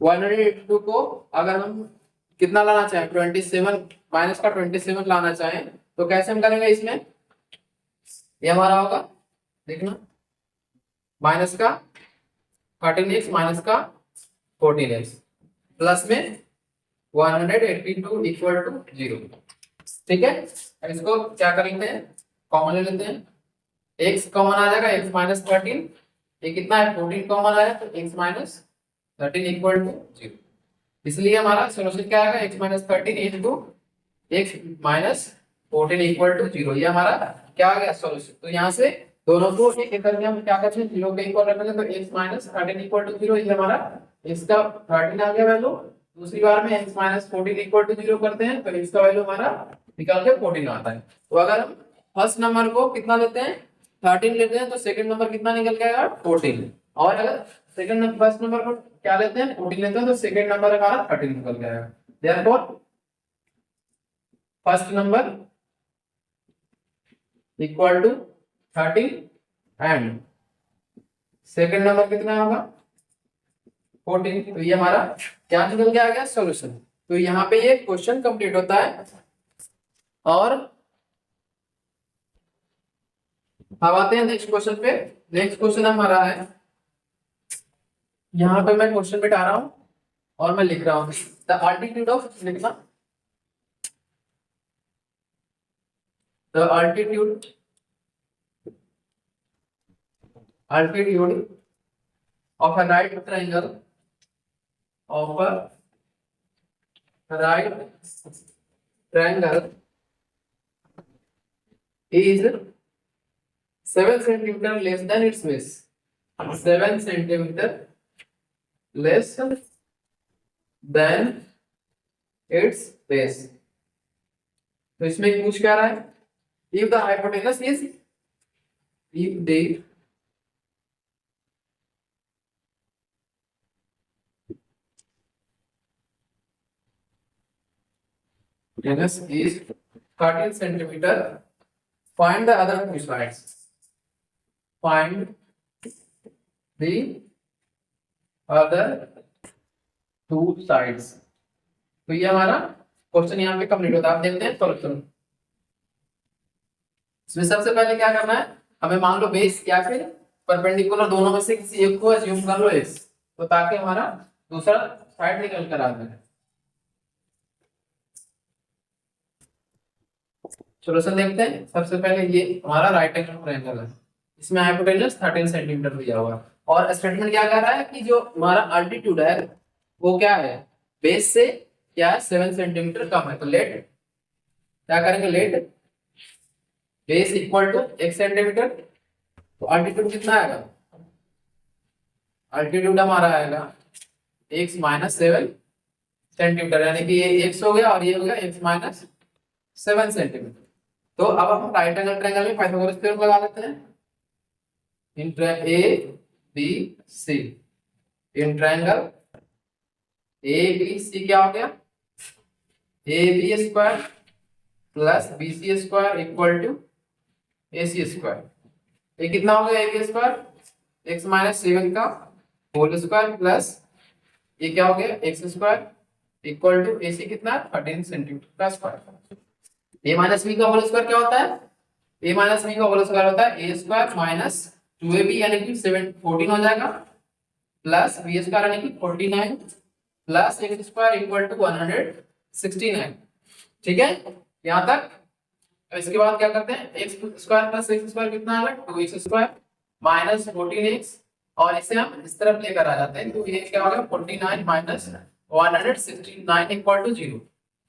182 को अगर हम कितना लाना चाहें, 27 माइनस का 27 लाना चाहें तो कैसे हम करेंगे, इसमें ये हमारा होगा, देखना, माइनस का 13x माइनस का 14x प्लस में 182 इक्वल टू 0। ठीक है, अब इसको क्या कर लेते हैं, कॉमन ले लेते हैं, x कॉमन आ जाएगा, x माइनस 13, ये कितना है 14 कॉमन आया, तो x माइनस 13 इक्वल टू 0। इसलिए हमारा सोल्यूशन क्या आएगा, x minus 13 into x minus 14 equal to 0, ये हमारा क्या आ गया सॉल्यूशन। तो यहाँ से दोनों को एक एक करके हम क्या करते हैं, 0 के इक्वल रखेंगे, तो x माइनस 13 इक्वल टू 0, ये हमारा x का 13 आ गया वैल्यू। दूसरी बार में x माइनस 14 इक्वल टू 0 करते हैं तो x का वैल्यू हमारा निकल के 14 आता है। तो अगर हम फर्स्ट नंबर को कितना लेते हैं, 13 लेते हैं, तो सेकंड नंबर कितना निकल के आएगा, 14। और अगर सेकंड फर्स्ट नंबर को क्या लेते हैं, 14 लेते हैं, तो सेकंड नंबर हमारा 13 निकल के आएगा। Therefore first number equal to 13 and second number कितना होगा, 14। तो ये हमारा क्या निकल के आ गया, सॉल्यूशन। तो यहाँ पे ये क्वेश्चन कंप्लीट होता है। और अब आते हैं नेक्स्ट क्वेश्चन पे। नेक्स्ट क्वेश्चन हमारा है, यहाँ पे मैं क्वेश्चन मिटा रहा हूं और मैं लिख रहा हूं, द अल्टीट्यूड ऑफ, लिखना, the altitude of a right triangle is 7 centimeter less than its base, 7 centimeter less than it's base. तो इसमें पूछ क्या रहा है, if the hypotenuse is, if the hypotenuse is 13 centimetre, find the other two sides, find the other two sides। तो ये हमारा question यहाँ पे कंप्लीट होता है। आप देखते हैं सॉल्यूशन। इसमें सबसे पहले क्या करना है, हमें मान लो बेस या फिर परपेंडिकुलर दोनों में से किसी एक को अज्यूम कर लो एक्स, तो ताकि हमारा दूसरा साइड निकल कर आ जाए। सॉल्यूशन देखते हैं। सबसे पहले ये हमारा राइट एंगल ट्रायंगल है, इसमें हाइपोटेनस 13 सेंटीमीटर दिया हुआ है और स्टेटमेंट क्या कह रहा है कि जो हमारा अल्टीट्यूड है वो क्या है, बेस से क्या है 7 सेंटीमीटर कम है। तो लेट क्या करेंगे, let base equal to 1 centimetre. तो अल्टीट्यूड कितना आएगा, अल्टीट्यूड हमारा आएगा x माइनस 7 सेंटीमीटर, यानी कि ये x हो गया और ये हो गया x माइनस 7 सेंटीमीटर। तो अब हम राइट एंगल ट्रायंगल में पाइथागोरस थ्योरम लगा लेते हैं। In A B C, in triangle A B C क्या हो गया, A B square plus B C square equal to A C square. ये कितना हो गया, A B square X minus 7 का होल स्क्वायर प्लस ये क्या हो गया X square equal to A C कितना 13 सेंटीमीटर का स्क्वायर। ए माइनस बी का होल स्क्वायर क्या होता है, ए माइनस बी का होल स्क्वायर होता है ए स्क्वायर माइनस 2ab यानी कि 14 हो जाएगा प्लस बी स्क्वायर यानी कि 49 plus X square equal to 169। ठीक है यहां तक। इसके बाद क्या करते हैं, x square plus X square कितना आएगा 2x स्क्वायर माइनस 14x, और इसे हम इस तरफ लेकर आ जाते हैं। तो ये क्या हो गया 49 माइनस 169 इक्वल टू 0।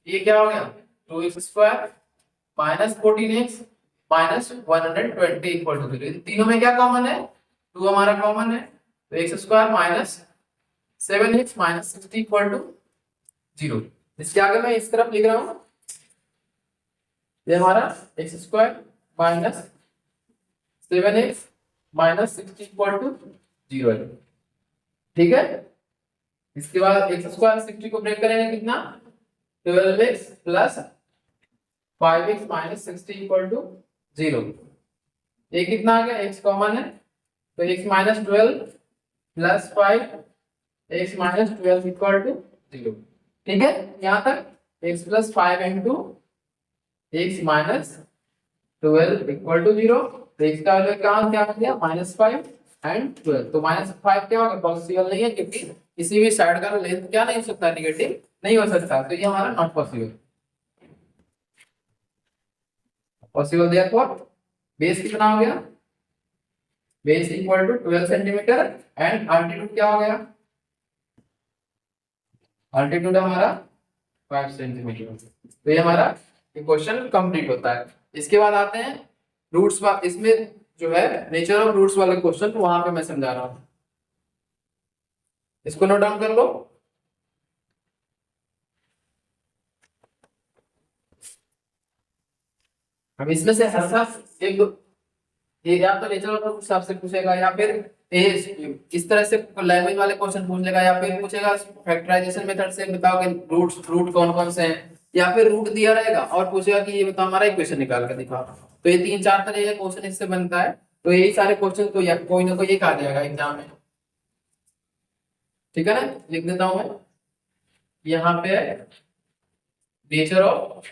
ये क्या हो गया 2x square minus 14x minus 120 equal to 0। तीनों में क्या कॉमन है, 2 हमारा कॉमन है, तो X square minus 7x minus 60 equal to 0। इसके आगे मैं इस तरफ लिख रहा हूं, ये हमारा X square minus 7x minus 60 equal to 0 है। ठीक है, इसके बाद एक्स स्क्वायर 60 को ब्रेक करेंगे कितना 12x plus 5x minus 60 equal to 0। ये कितना आ गया, x कॉमन है तो x minus 12 plus 5 x minus 12 equal to 0। ठीक है यहां तक x plus 5 into x minus 12 equal to 0। तो x का वैल्यू क्या हो गया -5 एंड 12। तो -5 क्या होगा, पॉसिबल नहीं है क्योंकि किसी भी साइड का लेंथ क्या नहीं हो सकता, नेगेटिव नहीं हो सकता। तो ये हमारा not possible. Possible therefore base कितना हो गया, base equal to 12 centimetre and altitude क्या हो गया, अल्टीट्यूड हमारा 5 सेंटीमीटर। तो ये हमारा क्वेश्चन कंप्लीट होता है। इसके बाद आते हैं रूट्स, इसमें जो है नेचर ऑफ रूट्स वाला क्वेश्चन, तो वहां पे मैं समझा रहा हूं, इसको नोट डाउन कर लो। अब इसमें से हर साथ एक ये या तो नेचर ऑफ रूट्स आपसे पूछेगा, या फिर इस तरह से लैंग्वेज वाले क्वेश्चन पूछ लेगा, या फिर पूछेगा फैक्टराइजेशन मेथड से बताओ कि रूट कौन कौन से हैं, या फिर रूट दिया रहेगा और पूछेगा कि ये बताओ हमारा इक्वेशन निकाल कर दिखाओ। तो ये 3-4 तरह के क्वेश्चन इससे बनता है। तो यही सारे क्वेश्चन को कोई ना कोई एक आ जाएगा एग्जाम में। ठीक है ना, लिख देता हूं मैं यहाँ पे नेचर ऑफ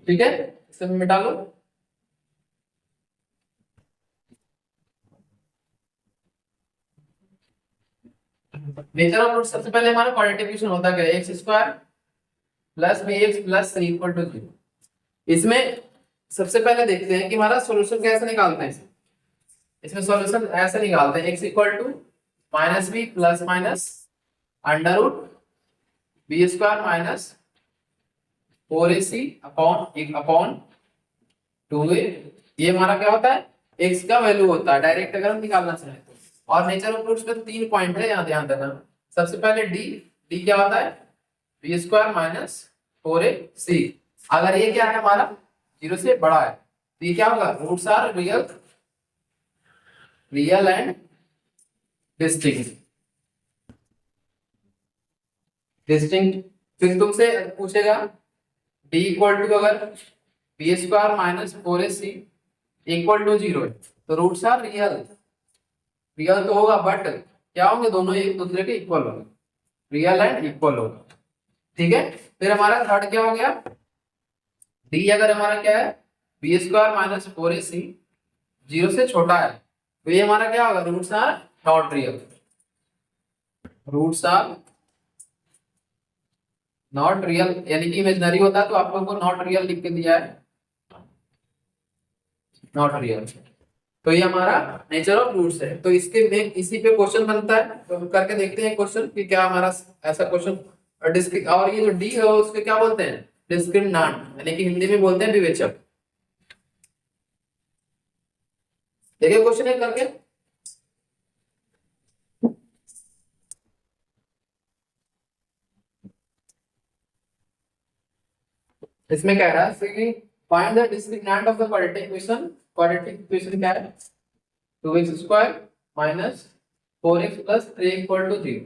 ठीक है, इसे मिटा लो। नेचर ऑफ रूट सबसे पहले हमारा क्वाड्रेटिक इक्वेशन होता है X square plus B x plus C equal to 0। इसमें सबसे पहले देखते हैं कि हमारा सॉल्यूशन कैसे निकालते हैं। इसमें सॉल्यूशन ऐसे निकालते हैं, X equal to minus B plus minus under root B square minus 4ac upon 2a। ये हमारा क्या होता है एक्स का वैल्यू होता है डायरेक्ट अगर हम निकालना चाहें तो। और नेचर ऑफ फ्रूट्स में 3 पॉइंट है, यहाँ ध्यान देना। सबसे पहले डी, डी क्या होता है, बी स्क्वायर माइनस 4ac। अगर ये क्या है हमारा 0 से बड़ा है तो ये क्या होगा, roots are real, real and distinct. Distinct फिर तुमसे पूछेगा डी इक्वल टू, अगर B square minus 4ac equal to 0 है तो रूट्स आर रियल, रियल तो होगा बट क्या होंगे, दोनों एक दूसरे के इक्वल होंगे, रियल एंड इक्वल होगा। ठीक है, फिर हमारा थर्ड क्या हो गया, डी अगर हमारा क्या है, बी स्क्वायर माइनस 4ac 0 से छोटा है तो ये हमारा क्या होगा, roots are not real, roots are not real, यानी कि इमेजिनरी होता है तो आप लोगों को नॉट रियल लिख के दिया है, नॉट रियल। तो ये हमारा नेचर ऑफ रूट्स है। तो इसके में इसी पे क्वेश्चन बनता है, तो हम करके देखते हैं क्वेश्चन कि क्या हमारा ऐसा क्वेश्चन। और ये जो डी है उसके क्या बोलते हैं, डिस्क्रिमिनेंट, यानी कि हिंदी में बोलते हैं विवेचक। देखिए क्वेश्चन है करके, इसमें कह रहा है कि find the discriminant of the quadratic equation. Quadratic equation क्या है, 2x square minus 4x plus 3 equal to 0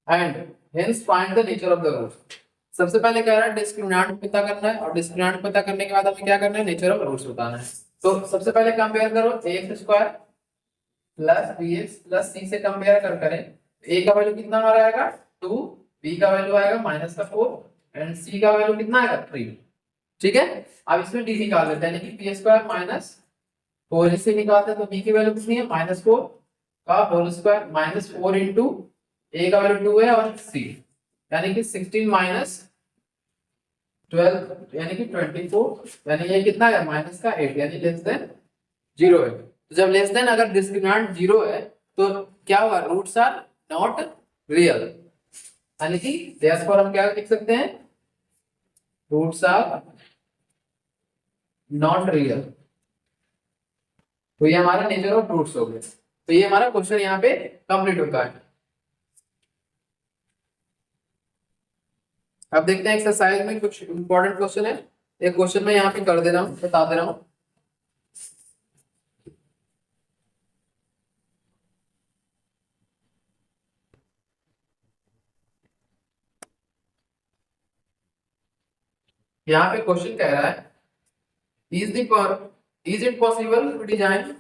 and hence find the nature of the roots. सबसे पहले कह रहा है डिस्क्रिमिनेंट पता करना है, और डिस्क्रिमिनेंट पता करने के बाद हमें क्या करना है, नेचर ऑफ रूट्स बताना है। तो सबसे पहले कंपेयर करो ax square plus bx plus c से कंपेयर करें, a का वैल्यू कितना हमारा आएगा 2, b का वैल्यू आएगा माइनस का 4 एंड c का वैल्यू कितना आएगा 3। ठीक है, अब इसमें d निकाल लेते हैं, यानी कि p स्क्वायर माइनस 4 से निकालते हैं तो b की वैल्यू कितनी है, माइनस 4 का whole square minus 4 into a का वैल्यू 2 है और c, यानी कि 16 माइनस 12 यानी कि 24, यानी ये कितना है माइनस का 8, यानी लेस देन 0 है। तो जब लेस देन अगर डिस्क्रिमिनेंट 0 है तो क्या होगा, रूट्स आर नॉट रियल, यानी कि देयरफॉर हम क्या लिख सकते हैं, रूट्स आर नॉट रियल। तो ये हमारा नेचर ऑफ रूट्स हो गया। तो ये हमारा क्वेश्चन यहाँ पे कंप्लीट होता है। अब देखते हैं एक्सरसाइज में कुछ इंपॉर्टेंट क्वेश्चन है। एक क्वेश्चन में यहाँ पे कर दे रहा हूँ, बता दे रहा हूँ। यहाँ पे क्वेश्चन कह रहा है is it possible to design,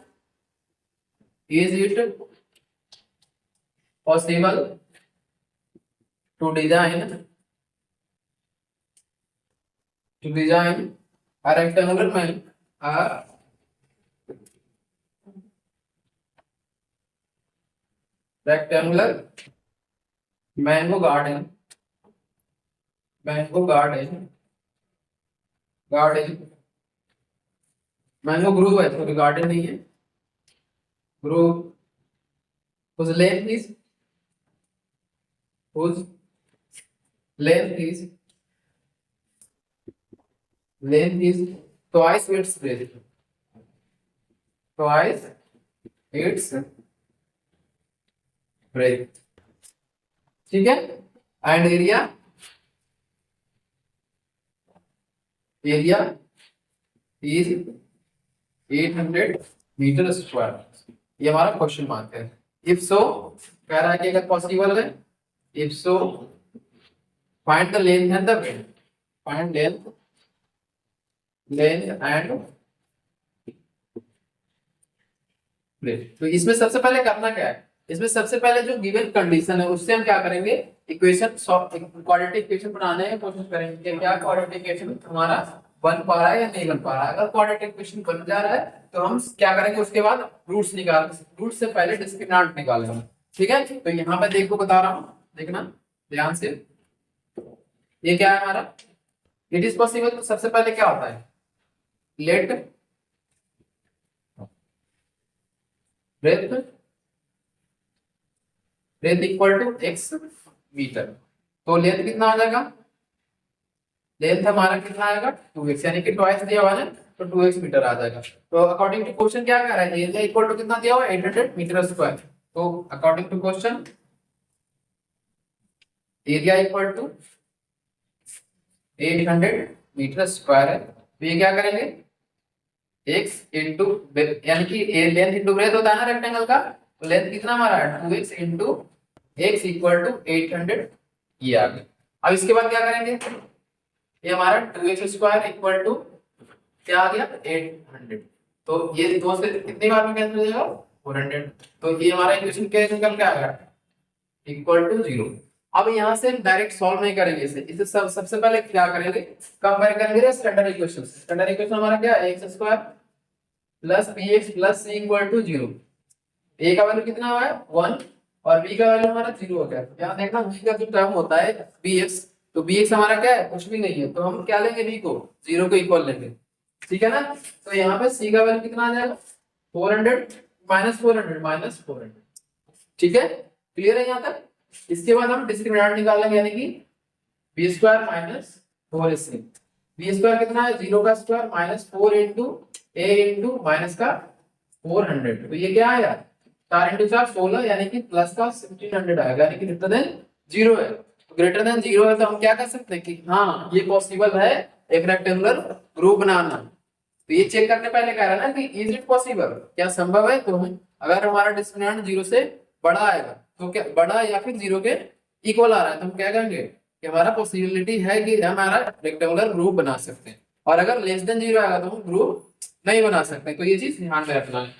is it possible to design a rectangular mango garden mango grove है, तो गार्डन नहीं है, grove whose length is whose length is twice its breadth, twice its breadth। ठीक है, and area is 800 metre square. ये हमारा question mark है। If so कह रहा है कि अगर पॉसिबल है, if so find the length and the breadth, find length and breadth. तो इसमें सबसे पहले करना क्या है, इसमें सबसे पहले जो गिवन कंडीशन है उससे हम क्या करेंगे, इक्वेशन क्वाड्रेटिक इक्वेशन बनाने की कोशिश करेंगे कि क्या क्वाड्रेटिक इक्वेशन हमारा बन पा रहा है या नहीं बन पा रहा है। अगर क्वाड्रेटिक इक्वेशन बन जा रहा है तो हम क्या करेंगे, उसके बाद रूट्स से पहले डिस्क्रिमिनेंट निकालेंगे। ठीक है, तो यहाँ पे देखो बता रहा हूँ, देखना ध्यान से। ये क्या है हमारा, इट इज पॉसिबल, तो सबसे पहले क्या होता है, let breadth equal to x metre. तो लेंथ कितना आ जाएगा, लेंथ हमारा कितना आएगा 2x, यानी कि ट्वाइस दिया हुआ है, तो 2x मीटर आ जाएगा। तो अकॉर्डिंग टू क्वेश्चन क्या कह रहा है, एरिया इक्वल टू कितना दिया हुआ है 800 मीटर स्क्वायर। तो according to question area equal to 800 metre square है। तो ये क्या करेंगे x इंटू, यानी कि लेंथ इंटू ब्रेथ होता है ना रेक्टेंगल का, तो लेंथ कितना हमारा है 2x into x equal to 800, ये आ गया। अब इसके बाद क्या करेंगे, ये हमारा 2x स्क्वायर इक्वल टू क्या आ गया 800, तो ये दो से कितनी बार में कैंसिल हो जाएगा 400, तो ये हमारा इक्वेशन क्या निकल के आएगा इक्वल टू 0। अब यहाँ से डायरेक्ट सॉल्व नहीं करेंगे इसे सबसे पहले क्या करेंगे, कंपेयर करेंगे स्टैंडर्ड इक्वेशन। स्टैंडर्ड इक्वेशन हमारा क्या है x square plus bx plus c equal to 0। a का वैल्यू कितना हुआ है 1 और b का वैल्यू हमारा 0 हो गया। यहाँ देखना b का जो टर्म होता है bx, तो bx हमारा क्या है कुछ भी नहीं है, तो हम क्या लेंगे b को 0 को इक्वल लेंगे, ठीक है ना। तो यहाँ पे c का वैल्यू कितना आ जाएगा 400 माइनस 400, ठीक है, क्लियर है यहाँ तक। इसके बाद हम डिस्क्रिमिनेंट निकालेंगे, यानी कि b square minus 4ac। B square कितना है 0 का square minus 4 into a into minus का 400, तो ये क्या आया 4 इंटू 4 16, यानी कि प्लस का 1600 आएगा, यानी कि ग्रेटर देन 0 है। तो ग्रेटर देन 0 है तो हम क्या कर सकते हैं कि हाँ ये पॉसिबल है एक रेक्टेंगुलर ग्रुप बनाना। तो ये चेक करने पहले कह रहा है ना कि इज इट पॉसिबल, क्या संभव है। तो हम अगर हमारा डिस्क्रिमिनेंट 0 से बड़ा आएगा तो क्या बड़ा या फिर 0 के इक्वल आ रहा है तो हम क्या कहेंगे कि हमारा पॉसिबिलिटी है कि हमारा रेक्टेंगुलर ग्रुप बना सकते हैं, और अगर लेस देन 0 आएगा तो हम ग्रुप नहीं बना सकते। तो ये चीज ध्यान में रखना है।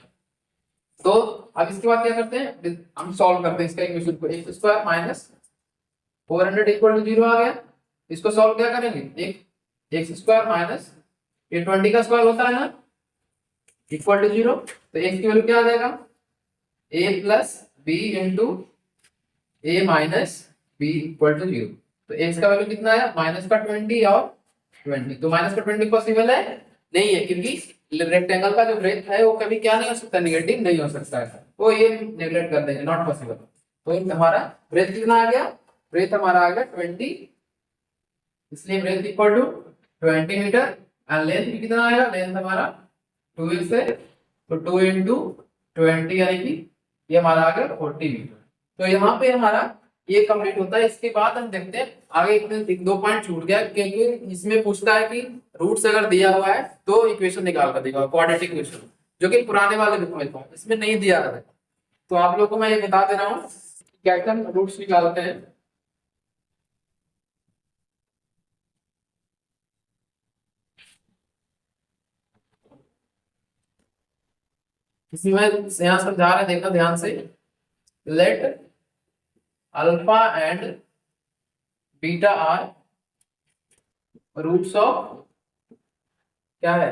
तो अब इसके बाद क्या करते हैं, हम सॉल्व करते हैं इसका इक्वेशन को, x square minus 400 equal to 0 आ गया। इसको सॉल्व क्या करेंगे, एक एक्स स्क्वायर माइनस ये 20 का स्क्वायर होता है ना इक्वल टू 0, तो एक्स की वैल्यू क्या आ जाएगा a plus b into a minus b equal to 0। तो x का वैल्यू कितना आया माइनस का 20 और 20, तो माइनस का 20 पॉसिबल है नहीं है, क्योंकि रेक्टेंगल का जो ब्रेथ है वो कभी क्या नहीं हो सकता नेगेटिव नहीं हो सकता है, तो ये नेगलेक्ट कर देंगे नॉट पॉसिबल। तो हमारा ब्रेथ कितना आ गया, ब्रेथ हमारा आ गया 20, इसलिए ब्रेथ इक्वल टू 20 मीटर, और लेंथ भी कितना आएगा, लेंथ हमारा 2x है, तो 2 इंटू 20 यानी कि ये हमारा आ गया 40 मीटर। तो यहाँ पे हमारा ये कंप्लीट होता है। इसके बाद हम देखते हैं आगे, एक दो पॉइंट छूट गया क्योंकि इसमें पूछता है कि रूट्स अगर दिया हुआ है तो इक्वेशन निकाल कर देगा, क्वाड्रेटिक इक्वेशन, जो कि पुराने वाले बुक में था, इसमें नहीं दिया है। तो आप लोगों को मैं ये बता दे रहा हूँ कैसे हम रूट्स निकालते हैं। इसमें यहाँ समझा रहे हैं, देखना ध्यान से, let alpha and beta are roots of क्या है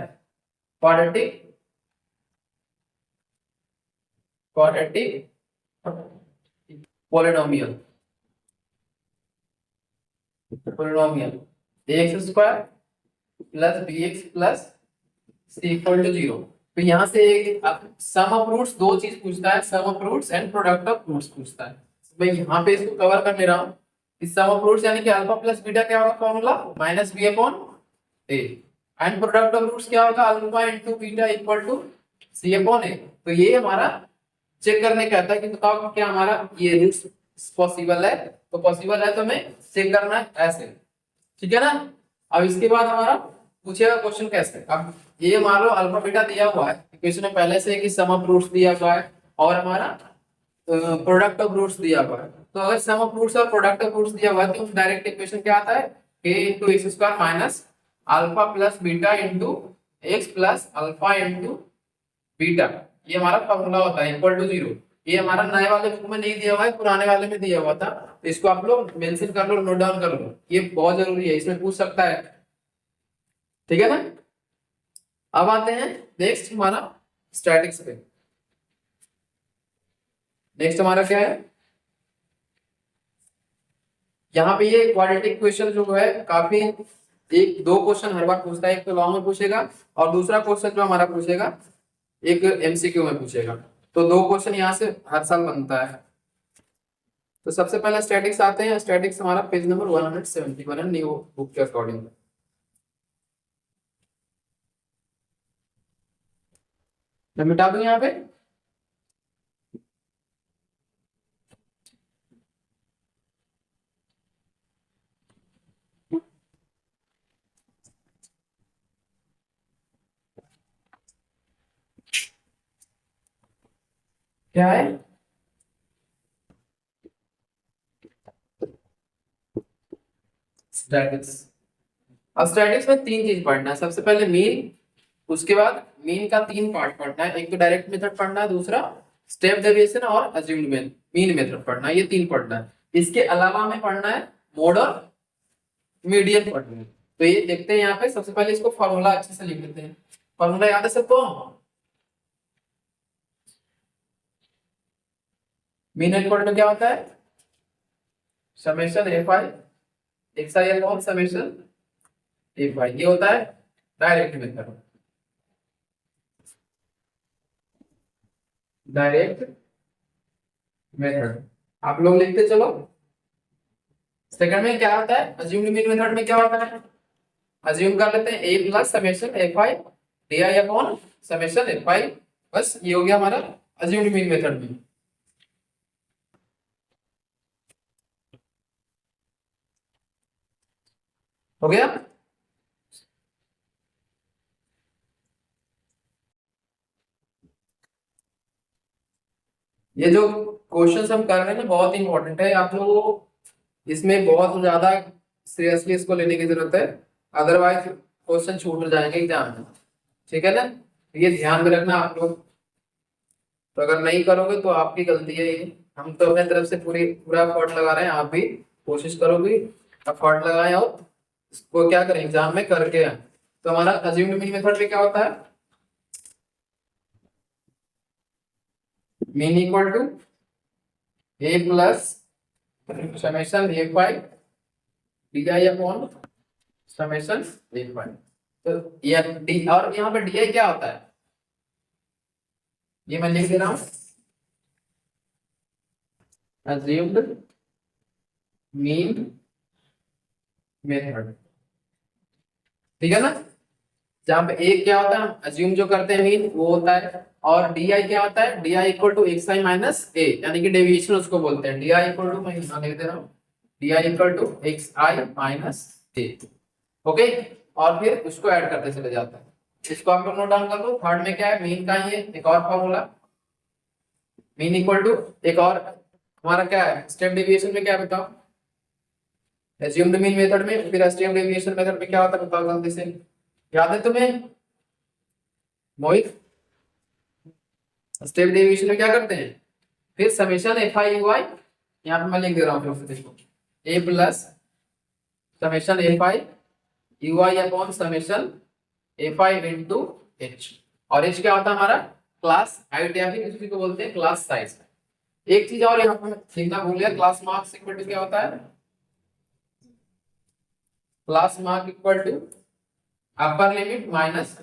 quadratic polynomial x square plus B x plus C equal to 0। तो यहाँ से सम ऑफ रूट्स दो चीज पूछता है, sum of roots and product of roots पूछता है। तो मैं यहाँ पे इसको कवर कर ले रहा हूँ। इस सम ऑफ रूट्स यानी कि अल्फा प्लस बीटा क्या होगा formula minus B upon A, and product of roots क्या होगा alpha into beta equal to C upon A. तो ये हमारा चेक करने का है कि बताओ कि क्या हमारा ये रूट्स पॉसिबल है, तो पॉसिबल है तो हमें चेक करना है ऐसे, ठीक है ना। अब इसके बाद हमारा पूछेगा क्वेश्चन कैसे, अब ये मान लो अल्फा बीटा दिया हुआ है इक्वेशन में पहले से कि सम ऑफ रूट्स दिया हुआ है और हमारा प्रोडक्ट ऑफ रूट्स दिया हुआ है। तो अगर सम ऑफ रूट्स और प्रोडक्ट ऑफ रूट्स दिया हुआ है तो डायरेक्ट इक्वेशन क्या आता है a into x square minus alpha plus beta into x plus alpha into beta, ये हमारा फॉर्मूला होता है इक्वल टू 0। ये हमारा नए वाले बुक में नहीं दिया हुआ है, पुराने वाले में दिया हुआ था, तो इसको आप लोग मेंशन कर लो, नोट डाउन कर लो, ये बहुत जरूरी है, इसमें पूछ सकता है, ठीक है ना। अब आते हैं नेक्स्ट हमारा स्टैटिक्स पे। नेक्स्ट हमारा क्या है, यहाँ पे ये क्वाड्रेटिक इक्वेशन जो है काफी एक दो क्वेश्चन हर बार पूछता है, एक तो लॉन्ग में पूछेगा और दूसरा क्वेश्चन जो हमारा पूछेगा एक एमसीक्यू में पूछेगा। तो दो क्वेश्चन यहाँ से हर साल बनता है। तो सबसे पहले स्टैटिक्स आते हैं। स्टैटिक्स हमारा पेज नंबर 171 है न्यू बुक के अकॉर्डिंग। मैं मिटा दूं यहाँ पे। क्या है? स्टैटिक्स। अब स्टैटिक्स में तीन चीज पढ़ना है। सबसे पहले मीन, उसके बाद मीन का तीन पार्ट पढ़ना है। एक तो डायरेक्ट मेथड पढ़ना है, दूसरा स्टेप डेविएशन और अज्यूम्ड मीन मेथड पढ़ना है। ये तीन पढ़ना है। इसके अलावा हमें पढ़ना है मोड और मीडियन पढ़ना है। तो ये देखते हैं यहाँ पे। सबसे पहले इसको फॉर्मूला अच्छे से लिख लेते हैं। फॉर्मूला याद है सबको? मीन इक्वल टू क्या होता है? समेशन एफ आई एक्स आई अपॉन समेशन एफ आई। ये होता है डायरेक्ट मेथड। डायरेक्ट मेथड आप लोग लिखते चलो। सेकंड में क्या होता है? अज्यूम्ड मीन मेथड में क्या होता है? अज्यूम कर लेते हैं A plus summation F I D I upon summation F I. बस ये हो गया हमारा अज्यूम्ड मीन मेथड में। हो गया? ये जो क्वेश्चंस हम कर रहे हैं ना बहुत इंपॉर्टेंट है। आप लोगों को इसमें बहुत ज्यादा सीरियसली इसको लेने की जरूरत है, अदरवाइज क्वेश्चन छूट जाएंगे एग्जाम में। ठीक है ना? ये ध्यान में रखना आप लोग। तो अगर नहीं करोगे तो आपकी गलती है ये। हम तो अपने तरफ से पूरा एफर्ट लगा रहे हैं, आप भी कोशिश करोगे एफर्ट लगाएं और इसको क्या करें एग्जाम में करके आए। तो हमारा अज्यूम्ड मीन मेथड में क्या होता है? Mean equal to a plus summation a five d I upon summation a five. तो ये डी और यहाँ पे डी आई क्या होता है? ये मैं लिख दे रहा हूं, assumed mean मेथड। ठीक है ना? जहां पे एक क्या होता है अज्यूम जो करते हैं मीन वो होता है, और डी आई क्या होता है? D I equal to x I minus A, यानी कि डेविएशन उसको बोलते हैं। डी आई इक्वल टू, मैं यहाँ लिख दे रहा हूँ, d I equal to x I minus a. Okay, और फिर उसको ऐड करते चले जाता है। इसको आप लोग नोट डाउन कर लो। थर्ड में क्या है? मीन का ये एक और फॉर्मूला, मीन इक्वल टू एक और हमारा क्या है स्टेप डेविएशन में? क्या बताओ? एज्यूम्ड मीन मेथड में। फिर स्टेप डेविएशन मेथड में क्या होता है बताओ जल्दी से, याद है तुम्हें मोहित? स्टेप डेविएशन में क्या करते हैं? फिर समेशन एफ आई यू आई, यहाँ पे मैं लिख दे रहा हूँ फिर से, देखो A plus summation F I U I upon summation F I into H. और एच क्या होता है हमारा? क्लास हाइट, या फिर किसी को बोलते हैं क्लास साइज। एक चीज और यहाँ पे लिखना भूल गया, क्लास मार्क्स इक्वल टू क्या होता है? Class mark equal to upper limit minus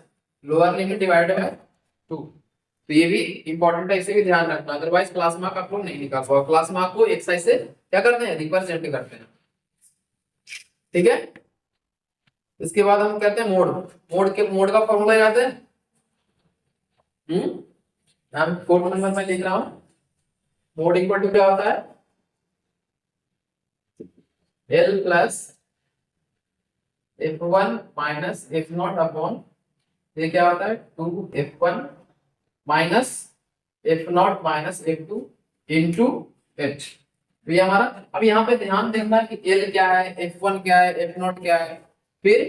lower limit divided by 2। तो ये भी इंपॉर्टेंट है, इसे भी ध्यान रखना, अदरवाइज क्लास मार्क आप लोग नहीं निकाल पाओगे। क्लास मार्क को एक साइड से क्या करते हैं? रिप्रेजेंट करते हैं। ठीक है? इसके बाद हम कहते हैं मोड। मोड का फॉर्मूला याद है? हम 4 नंबर में लिख रहा हूं, मोड इक्वल टू क्या होता है? L plus F1 minus F not upon, ये क्या होता है? 2F1 minus F not minus F2 into H. तो ये हमारा, अब यहाँ पे ध्यान देना कि L क्या है, F1 क्या है, एफ नॉट क्या है, फिर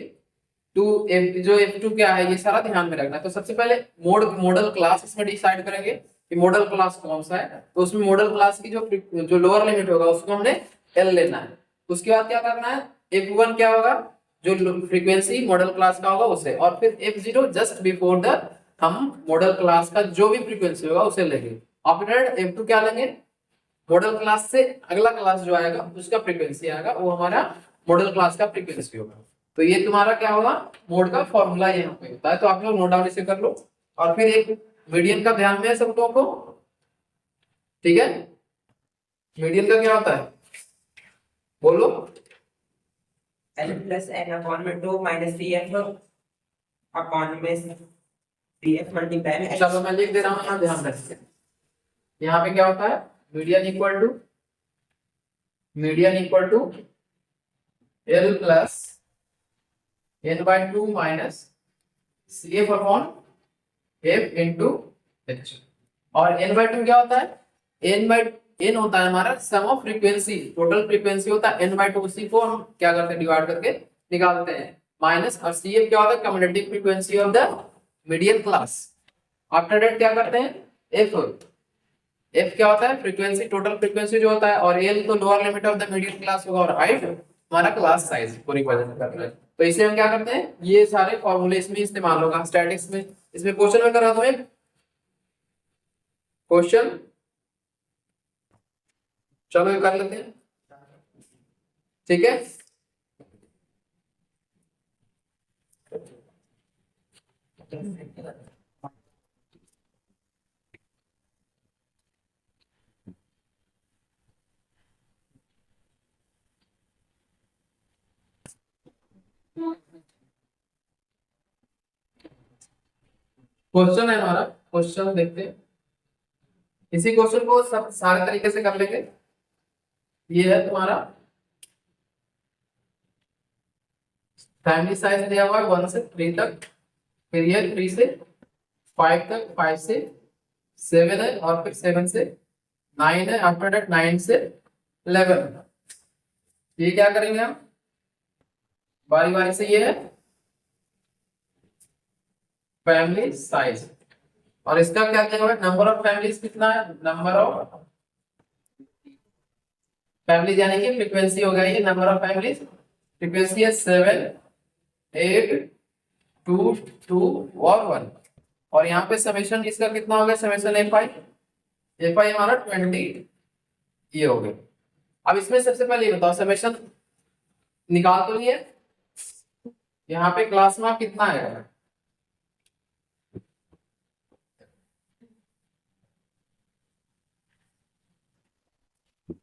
2F जो F2 क्या है, ये सारा ध्यान में रखना है। तो सबसे पहले मॉडल क्लास इसमें डिसाइड करेंगे कि मॉडल क्लास कौन सा है। तो उसमें मॉडल क्लास की जो लोअर लिमिट होगा उसको हमने L लेना है। उसके बाद क्या करना है? F1 क्या होगा? जो फ्रीक्वेंसी मॉडल क्लास का होगा उसे, और फिर F0 जस्ट बिफोर द हम मॉडल क्लास का जो भी फ्रीक्वेंसी होगा उसे लेंगे। आफ्टर F2 क्या लेंगे? मॉडल क्लास से अगला क्लास जो आएगा उसका फ्रीक्वेंसी आएगा, वो हमारा मॉडल क्लास का फ्रीक्वेंसी होगा। तो ये तुम्हारा क्या होगा? मोड का फॉर्मूला यहाँ पे होता है। तो आप लोग नोट डाउन इसे कर लो। और फिर एक मीडियन का ध्यान में है सब लोगों को। ठीक है? मीडियन का क्या होता है बोलो? L प्लस एन अपॉन में 2 माइनस सी एफ अपॉन में DF मल्टीप्लाई में चलो मैं लिख दे रहा हूँ, यहाँ ध्यान रखिए। यहाँ पे क्या होता है, median equal to L plus n/2 minus CF upon F into H। और n/2 क्या होता है, n होता है हमारा सम ऑफ फ्रीक्वेंसी, टोटल फ्रीक्वेंसी होता है n/2, उसी को हम क्या करते हैं, डिवाइड करके निकालते हैं, माइनस, और CF क्या होता है, cumulative frequency of the median class. After that क्या करते हैं, F क्या होता है, फ्रीक्वेंसी, टोटल फ्रीक्वेंसी जो होता है, और L तो lower limit of the median class होगा, और हाइट हमारा क्लास साइज पूरी वजह से कर रहे हैं। तो इसे हम क्या करते हैं, ये सारे फॉर्मूले इसमें इस्तेमाल होगा स्टैटिक्स में। इसमें क्वेश्चन में करा दो एक क्वेश्चन, चलो ये कर लेते हैं, ठीक है। क्वेश्चन है हमारा, क्वेश्चन देखते हैं, इसी क्वेश्चन को सब सारे तरीके से कर लेंगे। ये है तुम्हारा फैमिली साइज दिया हुआ है 1 से 3 तक, फिर ये 3 से 5 तक, 5 से 7 है, और फिर 7 से 9 है, आफ्टर दैट 9 से 11। ये क्या करेंगे हम, बारी बारी से, ये है फैमिली साइज, और इसका क्या दिया हुआ है, नंबर ऑफ फैमिलीज कितना है, नंबर ऑफ फैमिलीज यानी कि फ्रीक्वेंसी हो गया, ये नंबर ऑफ फैमिलीज, फ्रीक्वेंसी है 7 8 2 2 और 1, और यहाँ पे समेशन इसका कितना हो गया, समेशन fi हमारा 20 ये हो गया। अब इसमें सबसे पहले ये बताओ, समेशन निकाल तो लिए, यहाँ पे क्लास मार्क कितना है,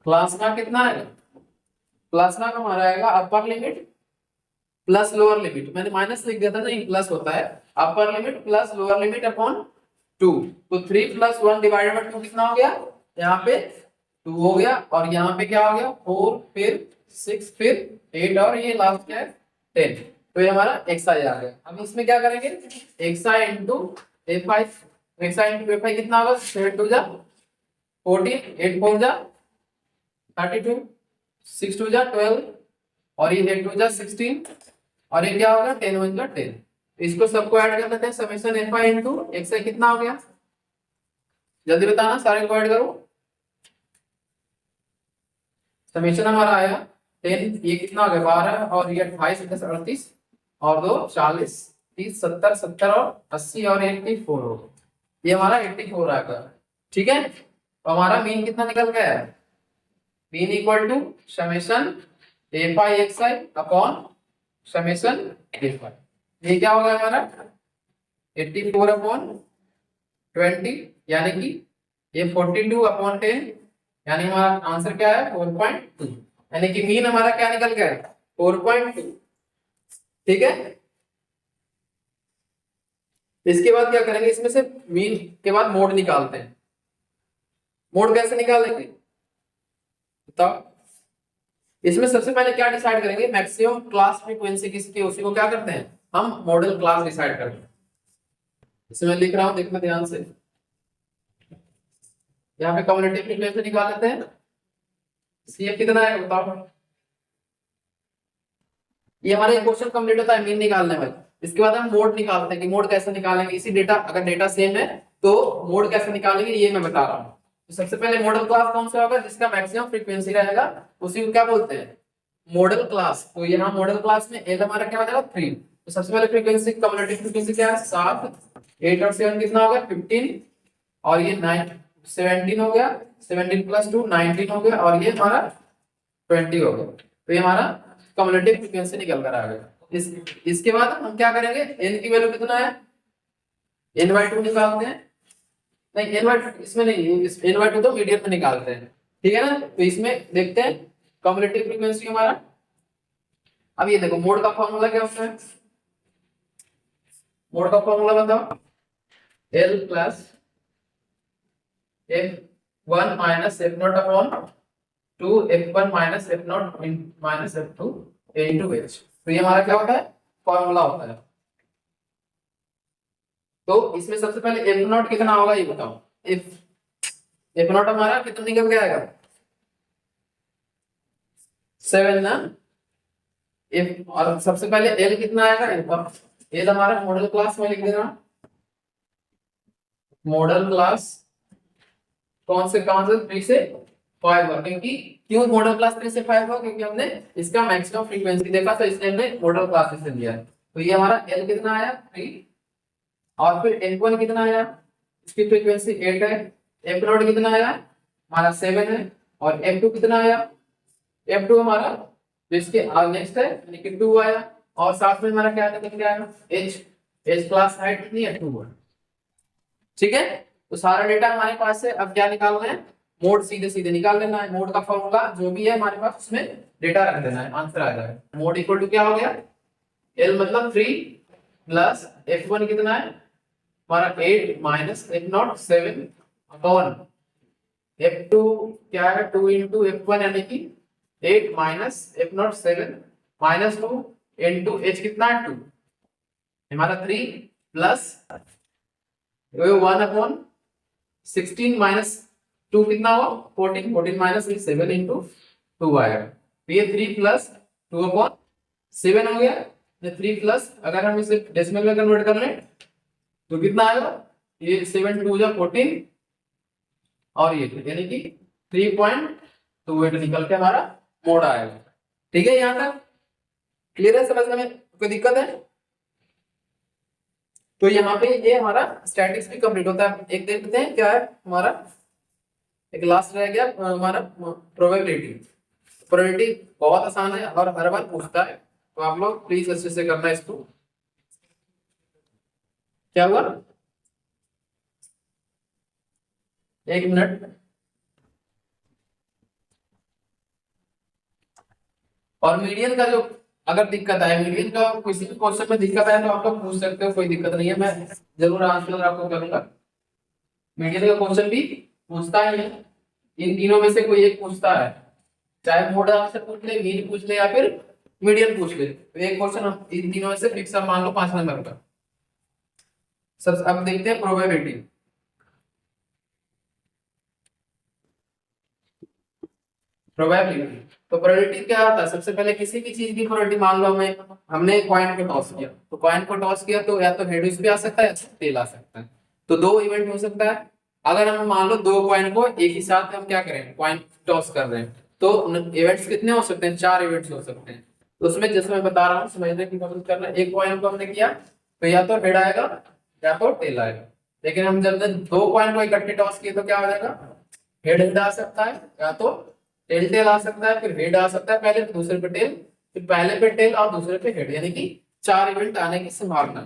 क्लास मार्क कितना है, क्लास मार्क हमारा आएगा upper limit plus lower limit, मैंने माइनस लिख दिया था ना, ये प्लस होता है, upper limit plus lower limit upon 2, तो 3 + 1 डिवाइडेड बाय 2 कितना हो गया, यहाँ पे 2 हो गया, और यहाँ पे क्या हो गया 4, फिर 6, फिर 8, और ये लास्ट क्या है 10, तो ये हमारा xi आ गया। अब इसमें क्या करेंगे, xi into fi, xi into fi कितना होगा, 7 2 जा 14, 8 4 जा 32, 6 2 जा 12, और ये 8 2 जा 16, और ये क्या होगा 10 1 जा 10। इसको सबको ऐड कर लेते हैं, समेशन fi इंटू xi कितना हो गया, जल्दी बताना, सारे को ऐड करो। समेशन हमारा आया 10, ये कितना हो गया 12, और ये 28 10 38, और 2 40 30 70 70 और 80 और 84 हो गया, ये हमारा 84 आ गया, ठीक है। तो हमारा मीन कितना निकल गया है, mean equal to summation fi xi upon summation fi, ये क्या होगा हमारा 84 अपॉन 20, यानी कि ये 42 अपॉन 10, यानी हमारा आंसर क्या है 4.2, यानी कि मीन हमारा क्या निकल गया 4.2, ठीक है। इसके बाद क्या करेंगे, इसमें से मीन के बाद मोड निकालते हैं, मोड कैसे निकालेंगे बताओ। इसमें सबसे पहले क्या डिसाइड करेंगे, मैक्सिमम क्लास फ्रीक्वेंसी किसकी, उसी को क्या करते हैं हम मॉडल क्लास डिसाइड करते हैं। इसमें लिख रहा हूं, देखना ध्यान से, यहाँ पे कम्युलेटिव फ्रीक्वेंसी निकाल लेते हैं, CF कितना है बताओ। ये हमारा क्वेश्चन कंप्लीट होता है मीन निकालने में। इसके बाद हम मोड निकालते हैं कि मोड कैसे निकालेंगे, इसी डेटा, अगर डेटा सेम है तो मोड कैसे निकालेंगे ये मैं बता रहा हूँ। तो सबसे पहले मॉडल क्लास कौन सा होगा, जिसका मैक्सिमम फ्रीक्वेंसी रहेगा उसी को क्या बोलते हैं मॉडल क्लास। तो यहाँ मॉडल क्लास में एल हमारा क्या हो जाएगा 3, तो सबसे पहले फ्रीक्वेंसी, कम्युलेटिव फ्रीक्वेंसी क्या है 7, 8 और 7 कितना होगा 15, और ये 9 17 हो गया, 17 + 2 19 हो गया, और ये हमारा 20 हो गया। तो ये हमारा कम्युलेटिव फ्रीक्वेंसी निकल कर आ गया। इसके बाद हम क्या करेंगे, n की वैल्यू कितना है n/2 निकालते हैं, नहीं n/2 इसमें नहीं, इस n/2 तो मीडियन में निकालते हैं, ठीक है ना। तो इसमें देखते हैं कम्युलेटिव फ्रीक्वेंसी हमारा। अब ये देखो मोड का फॉर्मूला क्या होता है, मोड का फॉर्मूला बताओ। L plus F1 minus F0 upon 2 F1 minus F0 minus F2 into H। तो ये हमारा क्या होता है, फॉर्मूला होता है। तो इसमें सबसे पहले F0 कितना होगा ये बताओ। F0 हमारा कितना निकल के आएगा, 7 ना। F और सबसे पहले L कितना आएगा, L हमारा मॉडल क्लास में लिख देना। मॉडल क्लास कौन से 3 से 5 होगा, क्योंकि क्यों मॉडल क्लास 3 से 5 होगा, क्योंकि हमने इसका मैक्सिमम फ्रीक्वेंसी देखा तो इसलिए हमने मॉडल क्लास से लिया है। तो ये हमारा L कितना आया 3, और फिर F1 कितना आया, इसकी फ्रीक्वेंसी 8 है। F0 कितना आया हमारा 7 है, और F2 कितना आया, F2 हमारा जिसके नेक्स्ट है यानी कि 2 आया, और साथ में हमारा क्या निकल के आया H क्लास हाइट कितनी है 2 है। ठीक है, तो सारा डेटा हमारे पास है। अब क्या निकालना है, मोड सीधे सीधे निकाल लेना है। मोड का फॉर्मूला जो भी है हमारे पास उसमें डेटा रख देना है, आंसर आ जाएगा। मोड इक्वल टू क्या हो गया, L मतलब 3 प्लस F1 कितना है हमारा 8 माइनस F0 7 अपॉन F2 क्या है 2 इंटू F1 यानी कि 8 minus F0 7 minus 2 into H कितना है 2 हमारा 3 प्लस 1 अपॉन 16 माइनस 2 कितना हुआ 14 14 माइनस 7 इंटू 2 आएगा। तो ये 3 प्लस 2 अपॉन 7 हो गया। 3 प्लस अगर हम इसे डेसिमल में कन्वर्ट कर लें तो कितना आएगा, ये 7 2 जा 14 और ये यानी कि 3.28 निकल के हमारा मोड आएगा। ठीक है, यहाँ तक क्लियर है, समझने में कोई दिक्कत है। तो यहाँ पे ये हमारा स्टैटिक्स भी कंप्लीट होता है। एक देखते हैं क्या है हमारा, एक लास्ट रह गया हमारा प्रोबेबिलिटी। प्रोबेबिलिटी बहुत आसान है और हर बार पूछता है, तो आप लोग प्लीज अच्छे से करना इसको। क्या हुआ, एक मिनट। और मीडियन का जो अगर दिक्कत है, मीडियन का किसी भी क्वेश्चन में दिक्कत है तो आप लोग पूछ सकते हो, कोई दिक्कत नहीं है, मैं जरूर आंसर आपको करूंगा। मीडियन का क्वेश्चन भी पूछता है, इन तीनों में से कोई एक पूछता है, चाहे मोड आपसे पूछ ले, मीन पूछ ले, या फिर मीडियन पूछ ले। तो एक क्वेश्चन इन तीनों में से फिक्स मान लो 5 नंबर का। सब अब देखते हैं प्रोबेबिलिटी। प्रोबेबिलिटी तो प्रोबेबिलिटी क्या होता है, सबसे पहले किसी भी चीज की प्रोबेबिलिटी मान लो हमने कॉइन को टॉस किया, तो कॉइन को टॉस किया तो या तो हेड भी आ सकता है या टेल आ सकता है। तो दो इवेंट हो सकता है। अगर हम मान लो दो कॉइन को एक ही साथ हम क्या करें, कॉइन टॉस कर रहे हैं, तो इवेंट्स कितने हो सकते हैं, 4 इवेंट्स हो सकते हैं। तो उसमें जैसे मैं बता रहा हूँ समझने की कोशिश करना, एक कॉइन को हमने किया तो या तो हेड आएगा या तो टेल आएगा। लेकिन हम जब दो कॉइन को इकट्ठे टॉस किए तो क्या हो जाएगा, हेड हेड आ सकता है या तो टेल टेल आ सकता है, फिर हेड आ सकता है पहले, फिर दूसरे पे टेल, फिर पहले पे टेल और दूसरे पे हेड, यानी कि 4 इवेंट आने की संभावना।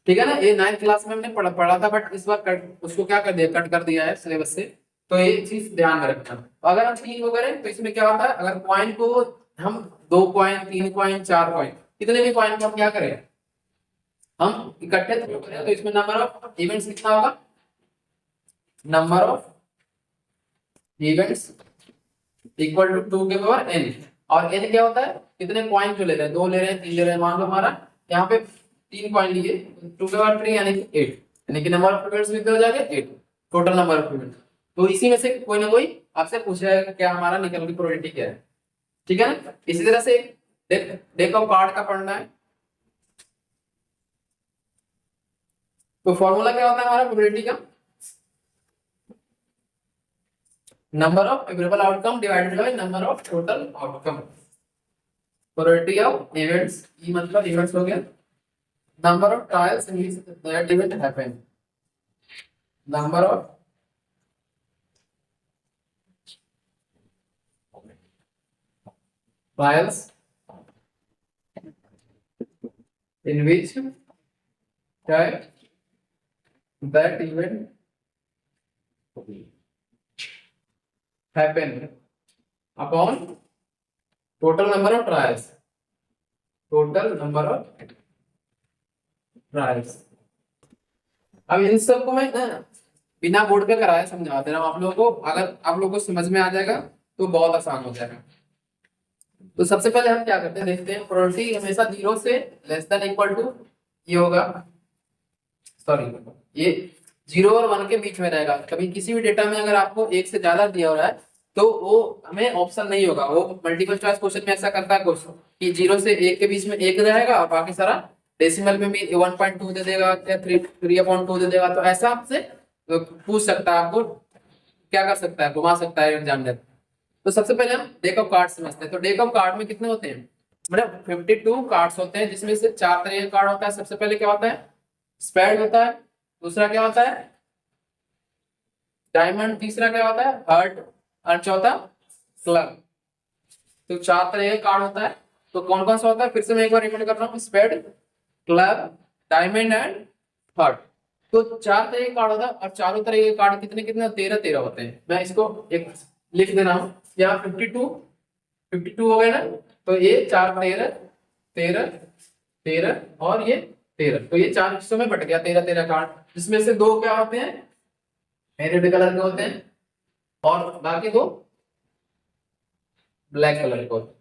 ठीक है ना, ये 9th क्लास में हमने पढ़ा था, बट इस बार उसको क्या कर दिया, कट कर दिया है सिलेबस से। तो ये चीज ध्यान में रखना। अगर हम 3 को करें तो इसमें क्या होता है, अगर कॉइन को हम 2 कॉइन 3 कॉइन 4 कॉइन कितने भी कॉइन को हम क्या करें, हम इकट्ठे थ्रो करें, तो इसमें नंबर ऑफ इवेंट्स कितना होगा, number of events equal to 2 के पावर n। और n क्या होता है, कितने कॉइन जो ले रहे हैं, 2 ले रहे हैं 3 ले रहे हैं, मान लो हमारा यहाँ पे 3 कॉइन लिए, 2 के पावर 3 यानी कि 8, यानी कि नंबर ऑफ इवेंट्स कितने हो जाएंगे 8, टोटल नंबर ऑफ इवेंट्स। तो इसी में से कोई ना कोई आपसे पूछ जाएगा क्या हमारा निकलने की प्रोबेबिलिटी क्या है। ठीक है ना, इसी तरह से डेक ऑफ कार्ड का पढ़ना है। तो फॉर्मूला क्या होता है हमारा प्रोबेबिलिटी का, number of favourable outcome divided by number of total outcome. Probability of events, E मतलब इवेंट्स हो गया, number of trials in which that event happened, number of trials in which that event happened upon total number of trials, total number of trials। अब इन सबको मैं ना बिना board पे कराया समझा दे रहा हूँ आप लोगों को, अगर आप लोगों को समझ में आ जाएगा तो बहुत आसान हो जाएगा। तो सबसे पहले हम क्या करते हैं देखते हैं, प्रोबेबिलिटी हमेशा 0 से लेस देन इक्वल टू ये होगा, सॉरी ये 0 और 1 के बीच में रहेगा। कभी किसी भी डेटा में अगर आपको 1 से ज्यादा दिया हो रहा है तो वो हमें ऑप्शन नहीं होगा, वो मल्टीपल चॉइस क्वेश्चन में ऐसा करता है क्वेश्चन कि 0 से 1 के बीच में 1 रहेगा और बाकी सारा डेसिमल में भी 1.2 दे देगा या 3.2 दे देगा। तो ऐसा आपसे पूछ सकता है, आपको क्या कर सकता है, घुमा सकता है एग्जामिनर। तो सबसे पहले हम डेक ऑफ कार्ड समझते हैं। तो डेक ऑफ कार्ड में कितने होते हैं, मतलब 52 कार्ड्स होते हैं, जिसमें से 4 तरह का कार्ड होता है। सबसे पहले क्या होता है, स्पेड होता है, दूसरा क्या होता है डायमंड, तीसरा क्या होता है हार्ट और चौथा क्लब। तो 4 तरह का कार्ड होता है। तो कौन कौन सा होता है फिर से मैं एक बार रिपीट कर रहा हूँ, spade, club, diamond and heart. तो 4 तरह के कार्ड होता है और चारों तरह के कार्ड कितने कितने 13 होते हैं। मैं इसको एक लिख दे रहा हूँ, यहाँ 52 हो गए ना, तो ये 4 13 13 13 और ये 13, तो ये 4 हिस्सों में बट गया 13 कार्ड, जिसमें से 2 क्या होते हैं रेड कलर के होते हैं और बाकी 2 ब्लैक कलर के होते हैं।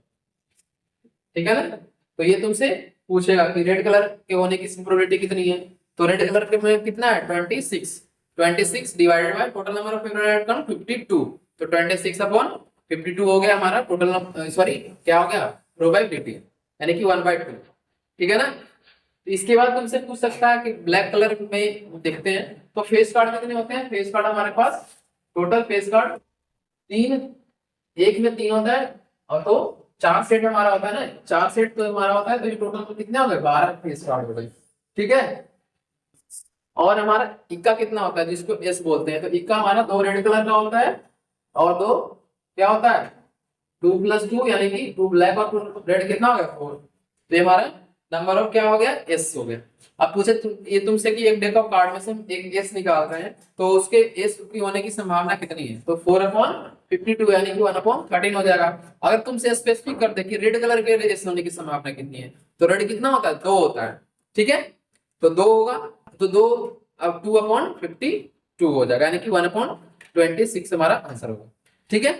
ठीक है ना। तो ये तुमसे पूछेगा कि रेड कलर के होने की प्रोबेबिलिटी कितनी है। तो रेड कलर के में कितना है 26 divided by total number of favourite outcome 52। तो 26 अपॉन 52 हो गया हमारा टोटल, सॉरी क्या हो गया प्रोबेबिलिटी, यानी कि 1/2। ठीक है ना। तो इसके बाद तुमसे पूछ सकता है कि ब्लैक कलर में देखते हैं तो फेस कार्ड कितने होते हैं। फेस कार्ड हमारे पास टोटल फेस कार्ड 3, एक में 3 होता है और तो 4 सेट हमारा होता है ना, 4 सेट तो हमारा होता है, तो ये टोटल तो कितने हो गए 12 फेस कार्ड हो गए। ठीक है। और हमारा इक्का कितना होता है जिसको एस बोलते हैं। तो इक्का हमारा 2 रेड कलर का होता है और 2 क्या होता है 2 + 2 यानी कि 2 ब्लैक और 2 रेड कितना हो गया 4। तो ये हमारा नंबर ऑफ क्या हो गया एस हो गया। अब पूछे ये तुमसे कि एक डेक ऑफ कार्ड में से हम एक एस निकाल रहे हैं तो उसके एस की होने की संभावना कितनी है। तो 4/52 यानी कि 1/13 हो जाएगा। अगर तुमसे स्पेसिफिक कर दे कि रेड कलर के एस होने की संभावना कितनी है, तो रेड कितना होता है 2 होता है। ठीक है। तो 2 होगा, तो 2 अब 2/52 हो जाएगा, यानी कि 1/26 हमारा आंसर होगा। ठीक है।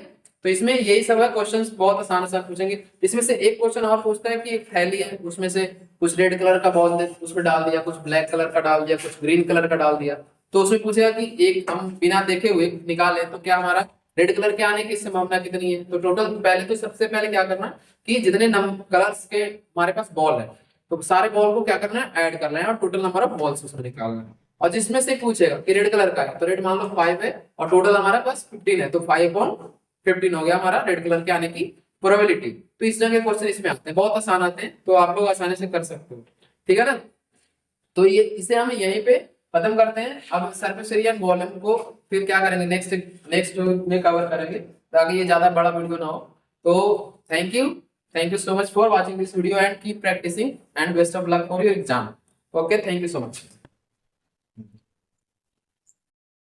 तो इसमें यही सब है, क्वेश्चंस बहुत आसान पूछेंगे। इसमें से एक क्वेश्चन और पूछता है कि एक थैली है, उसमें से कुछ रेड कलर का बॉल उसमें डाल दिया, कुछ ब्लैक कलर का डाल दिया, कुछ ग्रीन कलर का डाल दिया। तो उसमें पूछेगा कि एक हम बिना देखे हुए निकाले तो क्या हमारा रेड कलर के आने की संभावना कितनी है। तो टोटल पहले तो सबसे पहले क्या करना कि जितने कलर्स के हमारे पास बॉल है तो सारे बॉल को क्या करना है ऐड करना है और टोटल नंबर ऑफ बॉल्स उसमें निकालना है। और जिसमें से पूछेगा कि रेड कलर का है तो रेड मान लो 5 है और टोटल हमारे पास 15 है, तो 5/15 हो गया हमारा रेड कलर के आने की प्रोबेबिलिटी। तो इस जगह क्वेश्चन इसमें आते हैं, बहुत आसान आते हैं, तो आप लोग आसानी से कर सकते हो। ठीक है ना। तो ये इसे हम यहीं पे खत्म करते हैं। अब सरफेस एरिया एंड वॉल्यूम को फिर क्या करेंगे नेक्स्ट में कवर करेंगे, ताकि ये ज्यादा बड़ा वीडियो ना हो। तो thank you so much for watching this video and keep practising and best of luck for your exam. Okay, thank you so much.